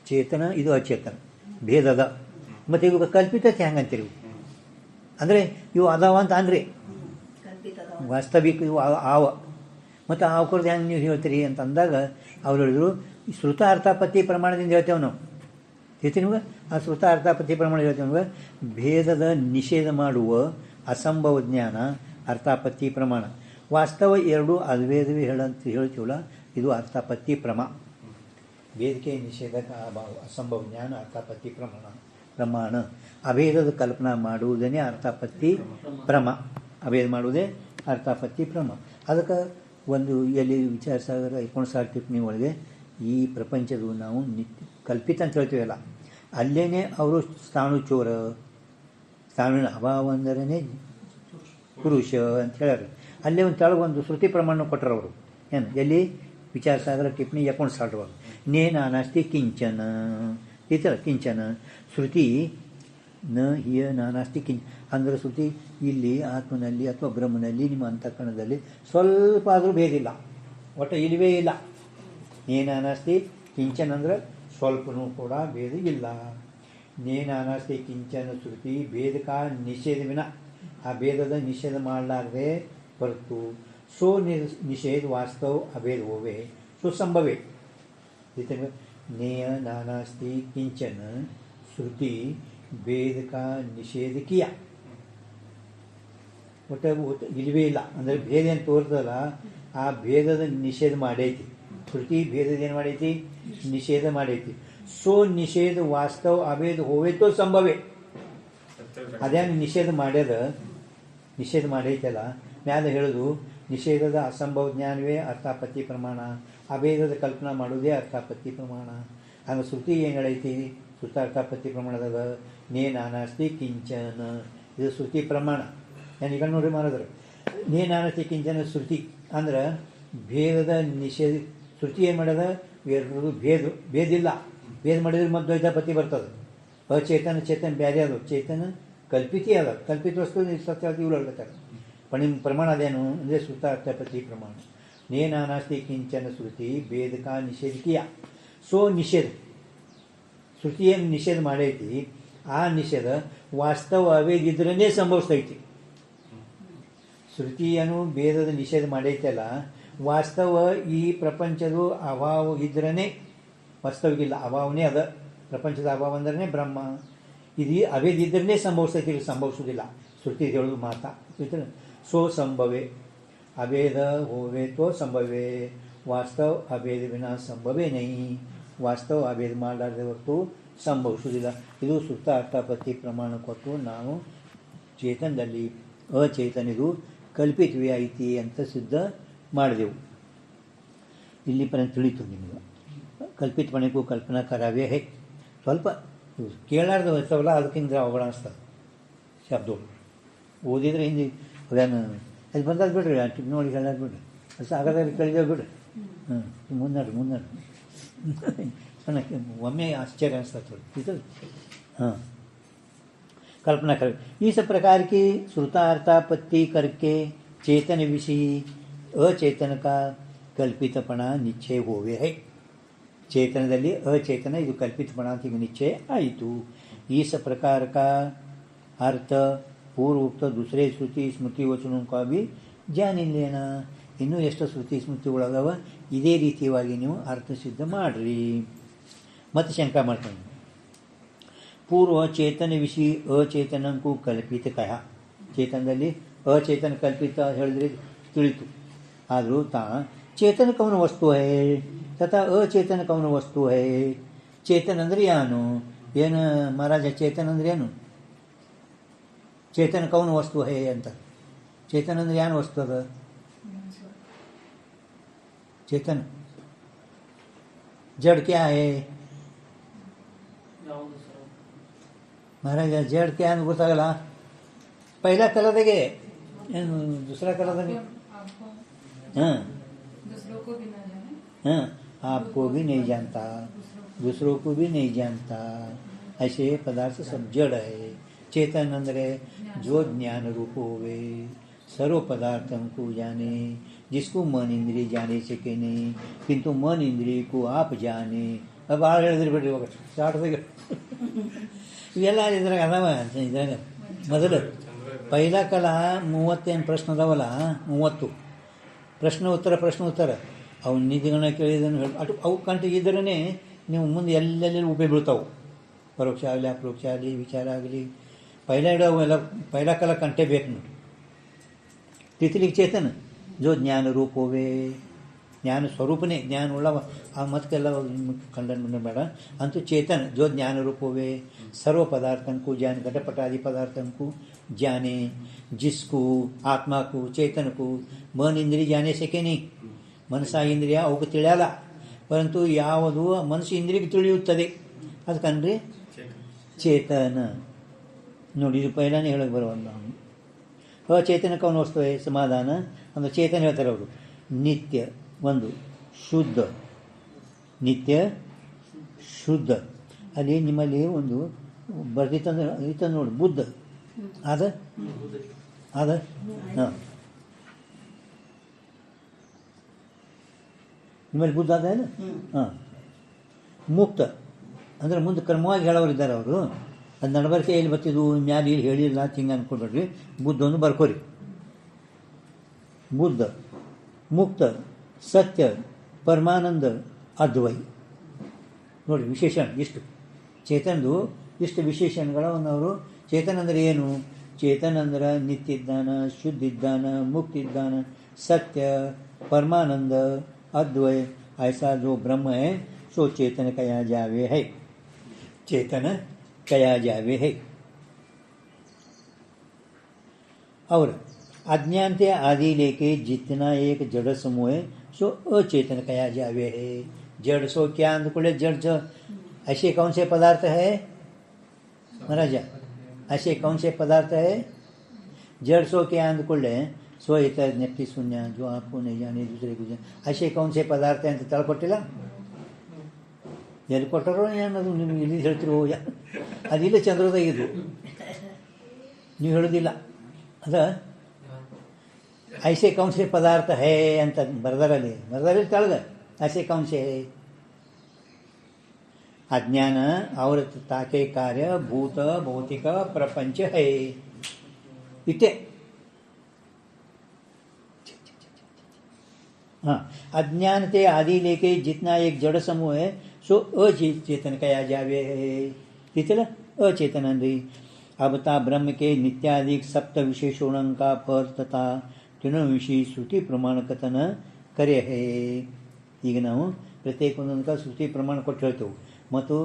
ಚೇತನ ಇದು ಅಚೇತನ ಭೇದದ, ಮತ್ತು ಇವಾಗ ಕಲ್ಪಿತತೆ ಹೆಂಗಂತೀರಿ? ಅಂದರೆ ಇವು ಅದಾವ ಅಂತ ಅಂದರೆ ವಾಸ್ತವಿಕ ಇವು ಆವ, ಮತ್ತು ಅವಕರದ್ದು ಹೆಂಗೆ ನೀವು ಹೇಳ್ತೀರಿ ಅಂತ ಅಂದಾಗ ಅವ್ರು ಹೇಳಿದ್ರು ಶ್ರುತ ಅರ್ಥಾಪತ್ತಿ ಪ್ರಮಾಣದಿಂದ ಹೇಳ್ತೇವೆ ನಾವು. ಹೇಳ್ತೀನಿ ನಿಮ್ಗೆ ಆ ಶ್ರುತ ಅರ್ಥಾಪತ್ತಿ ಪ್ರಮಾಣ ಹೇಳ್ತೇವೆ ನಮ್ಗೆ. ಭೇದದ ನಿಷೇಧ ಮಾಡುವ ಅಸಂಭವ ಜ್ಞಾನ ಅರ್ಥಾಪತ್ತಿ ಪ್ರಮಾಣ. ವಾಸ್ತವ ಎರಡು ಅದ್ವೇದವೇ ಹೇಳ್ತೀವಲ್ಲ, ಇದು ಅರ್ಥಾಪತ್ತಿ ಭೇದಕ್ಕೆ ನಿಷೇಧಕ ಅಭಾವ ಅಸಂಭವ ಜ್ಞಾನ ಅರ್ಥಾಪತ್ತಿ ಪ್ರಮಾಣ. ಅಭೇದದ ಕಲ್ಪನಾ ಮಾಡುವುದನ್ನೇ ಅರ್ಥಾಪತ್ತಿ ಅಭೇದ ಮಾಡುವುದೇ ಅರ್ಥಾಪತ್ತಿ ಅದಕ್ಕೆ ಒಂದು ಎಲ್ಲಿ ವಿಚಾರಸಾಗರ 19 ಟಿಪ್ಪಣಿ ಒಳಗೆ ಈ ಪ್ರಪಂಚದ ನಾವು ಕಲ್ಪಿತ ಅಂತ ಹೇಳ್ತೀವಲ್ಲ, ಅಲ್ಲೇ ಅವರು ಸ್ಥಾಣುಚೋರ, ಸ್ಥಾಣಿನ ಅಭಾವ ಅಂದರೇ ಪುರುಷ ಅಂತ ಹೇಳ್ಯಾರ. ಅಲ್ಲೇ ಒಂದು ತೆಳಗೊಂದು ಶ್ರುತಿ ಪ್ರಮಾಣ ಕೊಟ್ಟರು ಅವರು. ಏನು ಎಲ್ಲಿ ವಿಚಾರಸಾಗರ ಟಿಪ್ಪಣಿ 19 ಒಳಗೆ ನೇನ ನಾಸ್ತಿ ಕಿಂಚನ ಈ ಥರ ಕಿಂಚನ ಶ್ರುತಿ ನ ಹಿಯ ನಾನಾಸ್ತಿ ಅಂದರೆ ಶ್ರುತಿ ಇಲ್ಲಿ ಆತ್ಮನಲ್ಲಿ ಅಥವಾ ಬ್ರಹ್ಮನಲ್ಲಿ ನಿಮ್ಮ ಅಂತಃಕರಣದಲ್ಲಿ ಸ್ವಲ್ಪ ಆದರೂ ಭೇದಿಲ್ಲ, ಒಟ್ಟು ಇಲ್ಲವೇ ಇಲ್ಲ. ನೇನಾನಾಸ್ತಿ ಕಿಂಚನ ಅಂದರೆ ಸ್ವಲ್ಪನೂ ಕೂಡ ಭೇದ ಇಲ್ಲ. ನೇನಾನಾಸ್ತಿ ಕಿಂಚನ ಶ್ರುತಿ ಭೇದಕ ನಿಷೇಧವಿನ, ಆ ಭೇದದ ನಿಷೇಧ ಮಾಡಲಾರದೆ ಹೊರತು ಸೋ ನಿಷೇಧ ವಾಸ್ತವ ಅಭೇದ ಹೋವೆ ಸೋ ಸಂಭವೇ. ನೇಯ ನಾನಾಸ್ತಿ ಕಿಂಚನ ಶ್ರುತಿ ಭೇದ का ನಿಷೇಧ ಕಿಯ, ಒಟ್ಟು ಇಲ್ಲವೇ ಇಲ್ಲ ಅಂದರೆ ಭೇದ ಏನು ತೋರ್ತಲ್ಲ, ಆ ಭೇದದ ನಿಷೇಧ ಮಾಡೈತಿ. ಶ್ರುತಿ ಭೇದದ ಏನು ಮಾಡೈತಿ? ನಿಷೇಧ ಮಾಡೈತಿ. ಸೋ ನಿಷೇಧ ವಾಸ್ತವ ಅಭೇದ ಹೋವೇತೋ ಸಂಭವೇ. ಅದೇನು ನಿಷೇಧ ಮಾಡೈತಲ್ಲ ಮ್ಯಾಲ ಹೇಳೋದು, ನಿಷೇಧದ ಅಸಂಭವ ಜ್ಞಾನವೇ ಅರ್ಥಾಪತ್ತಿ ಪ್ರಮಾಣ, ಅಭೇದದ ಕಲ್ಪನಾ ಮಾಡೋದೇ ಅರ್ಥಾಪತ್ತಿ ಪ್ರಮಾಣ. ಆಗ ಶ್ರುತಿ ಏನು ಹೇಳೈತಿ? ಶ್ರುತಾರ್ಥಾಪತ್ತಿ ಪ್ರಮಾಣದಾಗ ನೇ ನಾನಾಸ್ತಿ ಕಿಂಚನ, ಇದು ಶ್ರುತಿ ಪ್ರಮಾಣ. ನಾನು ಈಗ ನೋಡ್ರಿ ಮಾಡಿದ್ರೆ ನೇ ನಾನಾಸ್ತಿ ಕಿಂಚನ ಶ್ರುತಿ ಅಂದ್ರೆ ಭೇದದ ನಿಷೇಧ. ಶ್ರುತಿ ಏನು ಮಾಡ್ಯದ? ಎರಡು ಭೇದಿಲ್ಲ. ಭೇದ ಮಾಡಿದ್ರೆ ಮತ್ತು ದ್ವೈತಾಪತ್ತಿ ಬರ್ತದೆ. ಅಚೇತನ ಚೇತನ ಬೇರೆ ಅದು, ಚೇತನ ಕಲ್ಪಿತಿ ಅದ, ಕಲ್ಪಿತ ವಸ್ತು ಸತ್ಯ ಇವ್ರು ಹೇಳ್ತಾರೆ. ಪ್ರಮಾಣ ಅದೇನು ಅಂದರೆ ಶ್ರುತಾರ್ಥಾಪತ್ತಿ ಪ್ರಮಾಣ. ನೇ ನಾನಾಸ್ತಿ ಕಿಂಚನ ಶ್ರುತಿ ಭೇದ का ನಿಷೇಧ ಕಿಯ ಸೋ ನಿಷೇಧ. ಶ್ರುತಿ ಏನು ನಿಷೇಧ ಮಾಡೈತಿ, ಆ ನಿಷೇಧ ವಾಸ್ತವ ಅವೇದಿದ್ರೇ ಸಂಭವಿಸ್ತೈತಿ. ಶ್ರುತಿಯನ್ನು ಭೇದದ ನಿಷೇಧ ಮಾಡೈತಲ್ಲ, ವಾಸ್ತವ ಈ ಪ್ರಪಂಚದ ಅಭಾವ ಇದ್ರೇ ವಾಸ್ತವಿಗಿಲ್ಲ, ಅಭಾವನೇ ಅದ. ಪ್ರಪಂಚದ ಅಭಾವ ಅಂದ್ರೆ ಬ್ರಹ್ಮ. ಇದು ಅಭೇದ ಇದ್ರೇ ಸಂಭವಿಸ್ತೈತಿ, ಇಲ್ಲಿ ಸಂಭವಿಸೋದಿಲ್ಲ. ಶ್ರುತಿ ಹೇಳೋದು ಮಾತಾ ಸೋ ಸಂಭವೇ ಅಭೇದ ಹೋವೆ ತೋ ಸಂಭವೇ ವಾಸ್ತವ ಅಭೇದ ವಿನಾ ಸಂಭವೇ ನೈ. ವಾಸ್ತವ ಅಭೇದ ಮಾಡಲಾರದೆ ಹೊರತು ಸಂಭವಿಸುವುದಿಲ್ಲ. ಇದು ಸುತ್ತ ಅರ್ಥಾಪತ್ತಿ ಪ್ರಮಾಣ ಕೊಟ್ಟು ನಾವು ಚೇತನದಲ್ಲಿ ಅಚೇತನಿಗೂ ಕಲ್ಪಿತವೇ ಐತಿ ಅಂತ ಸಿದ್ಧ ಮಾಡಿದೆವು. ಇಲ್ಲಿ ಪರ್ಯಂತ ತಿಳಿತು ನಿಮಗೆ. ಕಲ್ಪಿತಪಣೆಗೂ ಕಲ್ಪನಾ ಕರಾವೇ ಹೇ. ಸ್ವಲ್ಪ ಕೇಳಾರ್ದು ಇರ್ತಾವಲ್ಲ ಅದಕ್ಕಿಂತ ಅವುಗಳ ಅನಿಸ್ತದೆ ಶಬ್ದಗಳು. ಓದಿದ್ರೆ ಹಿಂದೆ ಅದೇನು ಅದು ಬಂದಾಗ ಬಿಡ್ರಿ ಟಿಪ್ ನೋಡಿ ಹೇಳೋದು ಬಿಡ್ರಿ, ಅದು ಸಾಗರದಲ್ಲಿ ಕಳಿದೇವು ಬಿಡ್ರಿ. ಮುನ್ನಡ್ರಿ ಒಮ್ಮೆ आश्चर्य अनिस्ता ठीक है. हाँ, कल्पना कर इस प्रकार की श्रुतार्थापत्ति करके चेतन विषय अचेतन का ಕಲ್ಪಿತಪಣ ನಿಶ್ಚಯ ಹೋವೆ ಹೈ. ಚೇತನದಲ್ಲಿ ಅಚೇತನ ಇದು ಕಲ್ಪಿತಪಣ ಅಂತ ಈಗ ನಿಶ್ಚಯ ಆಯಿತು. ಈ ಪ್ರಕಾರ का अर्थ पूर्व उक्त दूसरे श्रुति स्मृति वचनों का भी जान लेना. ಇನ್ನೂ ಎಷ್ಟು ಶ್ರುತಿ ಸ್ಮೃತಿಗಳದಾವ ಇದೇ ರೀತಿಯಾಗಿ ನೀವು ಅರ್ಥ ಸಿದ್ಧ ಮಾಡಿರಿ. ಮತ್ತು ಶಂಕ ಮಾಡ್ಕೊಂಡು ಪೂರ್ವ ಚೇತನ ವಿಷಯ ಅಚೇತನಕ್ಕೂ ಕಲ್ಪಿತ ಕಹ. ಚೇತನದಲ್ಲಿ ಅಚೇತನ ಕಲ್ಪಿತ ಹೇಳಿದ್ರೆ ತಿಳಿತು. ಆದರೂ ಚೇತನ ಕವನ ವಸ್ತು ಹೇ ತಥಾ ಅಚೇತನ ಕವನ ವಸ್ತು ಹೇ. ಚೇತನ ಅಂದರೆ ಏನು ಮಹಾರಾಜ? ಚೇತನ ಅಂದ್ರೆ ಏನು? ಚೇತನ ಕವನ ವಸ್ತು ಹೇ ಅಂತ. ಚೇತನ ಅಂದ್ರೆ ಏನು ವಸ್ತು ಅದ? चेतन जड़ क्या है महाराज? जड़ क्या है ಗೊತ್ತಾಗಲ್ಲ. पहला कलदागे ಏನು दूसरा कलदागे? हाँ, हाँ, आपको भी नहीं जानता, दूसरों को भी नहीं जानता. ऐसे पदार्थ सब जड़ है. चेतन अंदर जो ज्ञान रूप होवे सर्व पदार्थों को जाने, जिसको मन इंद्रिय जाने सके नहीं, किंतु मन इंद्रिय को आप जाने. अब ಭಾಳ ಹೇಳಿದ್ರಿ ಬಿಡ್ರಿ, ಇವಾಗ ಸ್ಟಾರ್ಟ್ದಾಗ ಇವೆಲ್ಲ ಇದ್ರಾಗ ಅದಾವ. ಇದ್ರಾಗ ಮೊದಲು ಪೈಲಾ ಕಾಲ 30 ಪ್ರಶ್ನೆ ಅದಾವಲ್ಲ, 30 ಪ್ರಶ್ನೆ ಉತ್ತರ ಅವು ನಿಧಿಗಣ ಕೇಳಿದನ್ನು ಹೇಳಿ ಅವು ಕಂಟಿಗಿದ್ರೇ ನೀವು ಮುಂದೆ ಎಲ್ಲೆಲ್ಲಿ ಉಪಯೋಗ ಬೀಳ್ತಾವೆ. ಪರೋಕ್ಷ ಆಗಲಿ ಅಪರೋಕ್ಷ ಆಗಲಿ ವಿಚಾರ ಆಗಲಿ ಪೈಲಾ ಇಡೋವೆಲ್ಲ ಪೈಲಾ ಕಾಲ ಕಂಟೆ ಬೇಕು ನೋಡಿ. तितली चेतन जो ज्ञान रूप होवे, ज्ञान स्वरूपने ज्ञान उल्ला आ मत केला खंडन में बेड़ा. अंतु चेतन जो ज्ञान रूप होवे सर्व पदार्थों को जान, घटपट आदि पदार्थों को जाने, जिसको आत्मा को चेतन को मन इंद्रिय जाने सके नहीं. मनसा इंद्रिय ಅವಕ್ಕೆ ತಿಳಿಯಲ್ಲ, ಪರಂತು ಯಾವುದು ಮನಸ್ಸು ಇಂದ್ರಿಯಕ್ಕೆ ತಿಳಿಯುತ್ತದೆ ಅದಕ್ಕಂದ್ರೆ ಚೇತನ ನೋಡಿ. ಇದು ಪೈಲಾನೇ ಹೇಳಕ್ಕೆ ಬರೋಲ್ಲ. ಅಚೇತನ ಕವನ ವಸ್ತು ಸಮಾಧಾನ ಅಂದ್ರೆ ಚೇತನ ಹೇಳ್ತಾರೆ ಅವರು. ನಿತ್ಯ ಒಂದು ಶುದ್ಧ, ನಿತ್ಯ ಶುದ್ಧ. ಅಲ್ಲಿ ನಿಮ್ಮಲ್ಲಿ ಒಂದು ಬರ್ದಿತ್ತಂದ್ರೆ ಇತ್ತ ನೋಡಿ, ಬುದ್ಧ ಅದ ಹಾಂ, ನಿಮ್ಮಲ್ಲಿ ಬುದ್ಧ ಅದ ಇಲ್ಲ. ಹಾಂ, ಮುಕ್ತ ಅಂದ್ರೆ ಮುಂದೆ ಕ್ರಮವಾಗಿ ಹೇಳೋರು ಇದ್ದಾರೆ ಅವರು. ಅದು ನಡಬರ್ಕೆ ಎಲ್ಲಿ ಬರ್ತಿದ್ವು ಮ್ಯಾಲೆ ಇಲ್ಲಿ ಹೇಳಿಲ್ಲ ಹಿಂಗೆ ಅಂದ್ಕೊಳ್ಬೇಡ್ರಿ. ಬುದ್ಧವನ್ನು ಬರ್ಕೋರಿ. ಬುದ್ಧ, ಮುಕ್ತ, ಸತ್ಯ, ಪರಮಾನಂದ, ಅದ್ವೈ. ನೋಡಿ ವಿಶೇಷಣ ಇಷ್ಟು ಚೇತನದು ಇಷ್ಟು ವಿಶೇಷಣಗಳನ್ನು ಅವರು. ಚೇತನ ಅಂದರೆ ಏನು? ಚೇತನ ಅಂದ್ರೆ ನಿತ್ಯ ಇದ್ದಾನ, ಶುದ್ಧ ಇದ್ದಾನ, ಮುಕ್ತ ಇದ್ದಾನ, ಸತ್ಯ, ಪರಮಾನಂದ, अद्वय. ऐसा जो ब्रह्म है सो चेतन कया जावे है. चेतन कया जावे है. और अज्ञानते आदि लेके जितना एक जड़ समूह है सो अचेतन कया जावे है. जड़ सो क्या अंधकुले जड़ जो ऐसे कौन से पदार्थ है महाराजा? ऐसे कौन से पदार्थ है? जड़ सो क्या अंधकुले सो इत नेप्ति शून्य जो आपको नहीं जाने दूसरे को जाने. ऐसे कौन से पदार्थ हैं ಅಂತ ತಳ್ಕೊಟ್ಟಿಲ್ಲ? ಎಲ್ಲಿ ಕೊಟ್ಟರೋ ಏನದು ನಿಮ್ಗೆ ಇಲ್ಲಿ ಹೇಳ್ತಿರೋ ಅದಿಲ್ಲ ಚಂದ್ರದಾಗ ಇದು ನೀವು ಹೇಳೋದಿಲ್ಲ. ಅದ ऐसे कौन से पदार्थ है ಅಂತ ಬರದಾರಲ್ಲಿ ತಳಗ ऐसे कौन से है? अज्ञान और ताके कार्य भूत भौतिक प्रपंच है. इतने हाँ, अज्ञानते आदि लेके जितना एक जड़ समूह है सो अचेतन कया जावे है. इतना अचेतन अंद्री. अब ता ब्रह्म के नित्यादि सप्त विशेषणों का पर तथा विषय श्रुति प्रमाण कथन करे है. ಈಗ ನಾವು ಪ್ರತ್ಯೇಕ ಒಂದೊಂದು ಶ್ರುತಿ ಪ್ರಮಾಣ ಕೊಟ್ಟು ಹೇಳ್ತೇವೆ. ಮತ್ತು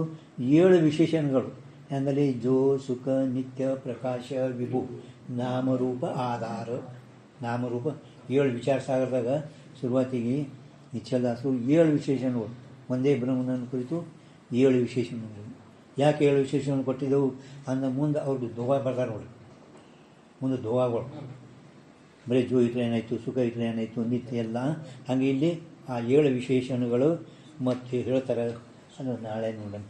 7 ವಿಶೇಷಣಗಳು ಅಂದರೆ ಜೋ ಸುಖ ನಿತ್ಯ ಪ್ರಕಾಶ ವಿಭು ನಾಮರೂಪ ಆಧಾರ ನಾಮರೂಪ 7 ವಿಚಾರ ಸಾಗರದಾಗ ಶುರುವಾತಿಗೆ ನಿಶ್ಚಲದಾಸರು 7 ವಿಶೇಷಣಗಳು ಒಂದೇ ಬ್ರಹ್ಮನನ್ನು ಕುರಿತು 7 ವಿಶೇಷಣಗಳು. ಯಾಕೆ 7 ವಿಶೇಷಣಗಳು ಕೊಟ್ಟಿದ್ದೆವು ಅಂದ ಮುಂದೆ ಅವ್ರಿಗೆ ದೋವ ಬರ್ತಾರೆ ನೋಡಿ. ಮುಂದೆ ದೋವಾಗಳು ಬರೀ ಜೋ ಇಟ್ಟರೆ ಏನಾಯಿತು, ಸುಖ ಇಟ್ಟರೆ ಏನಾಯಿತು, ನಿತ್ಯ ಎಲ್ಲ ಹಾಗೆ ಇಲ್ಲಿ ಆ 7 ವಿಶೇಷಣಗಳು ಮತ್ತು ಹೇಳ್ತಾರೆ. ಅದು ನಾಳೆ ನೋಡೋಣ.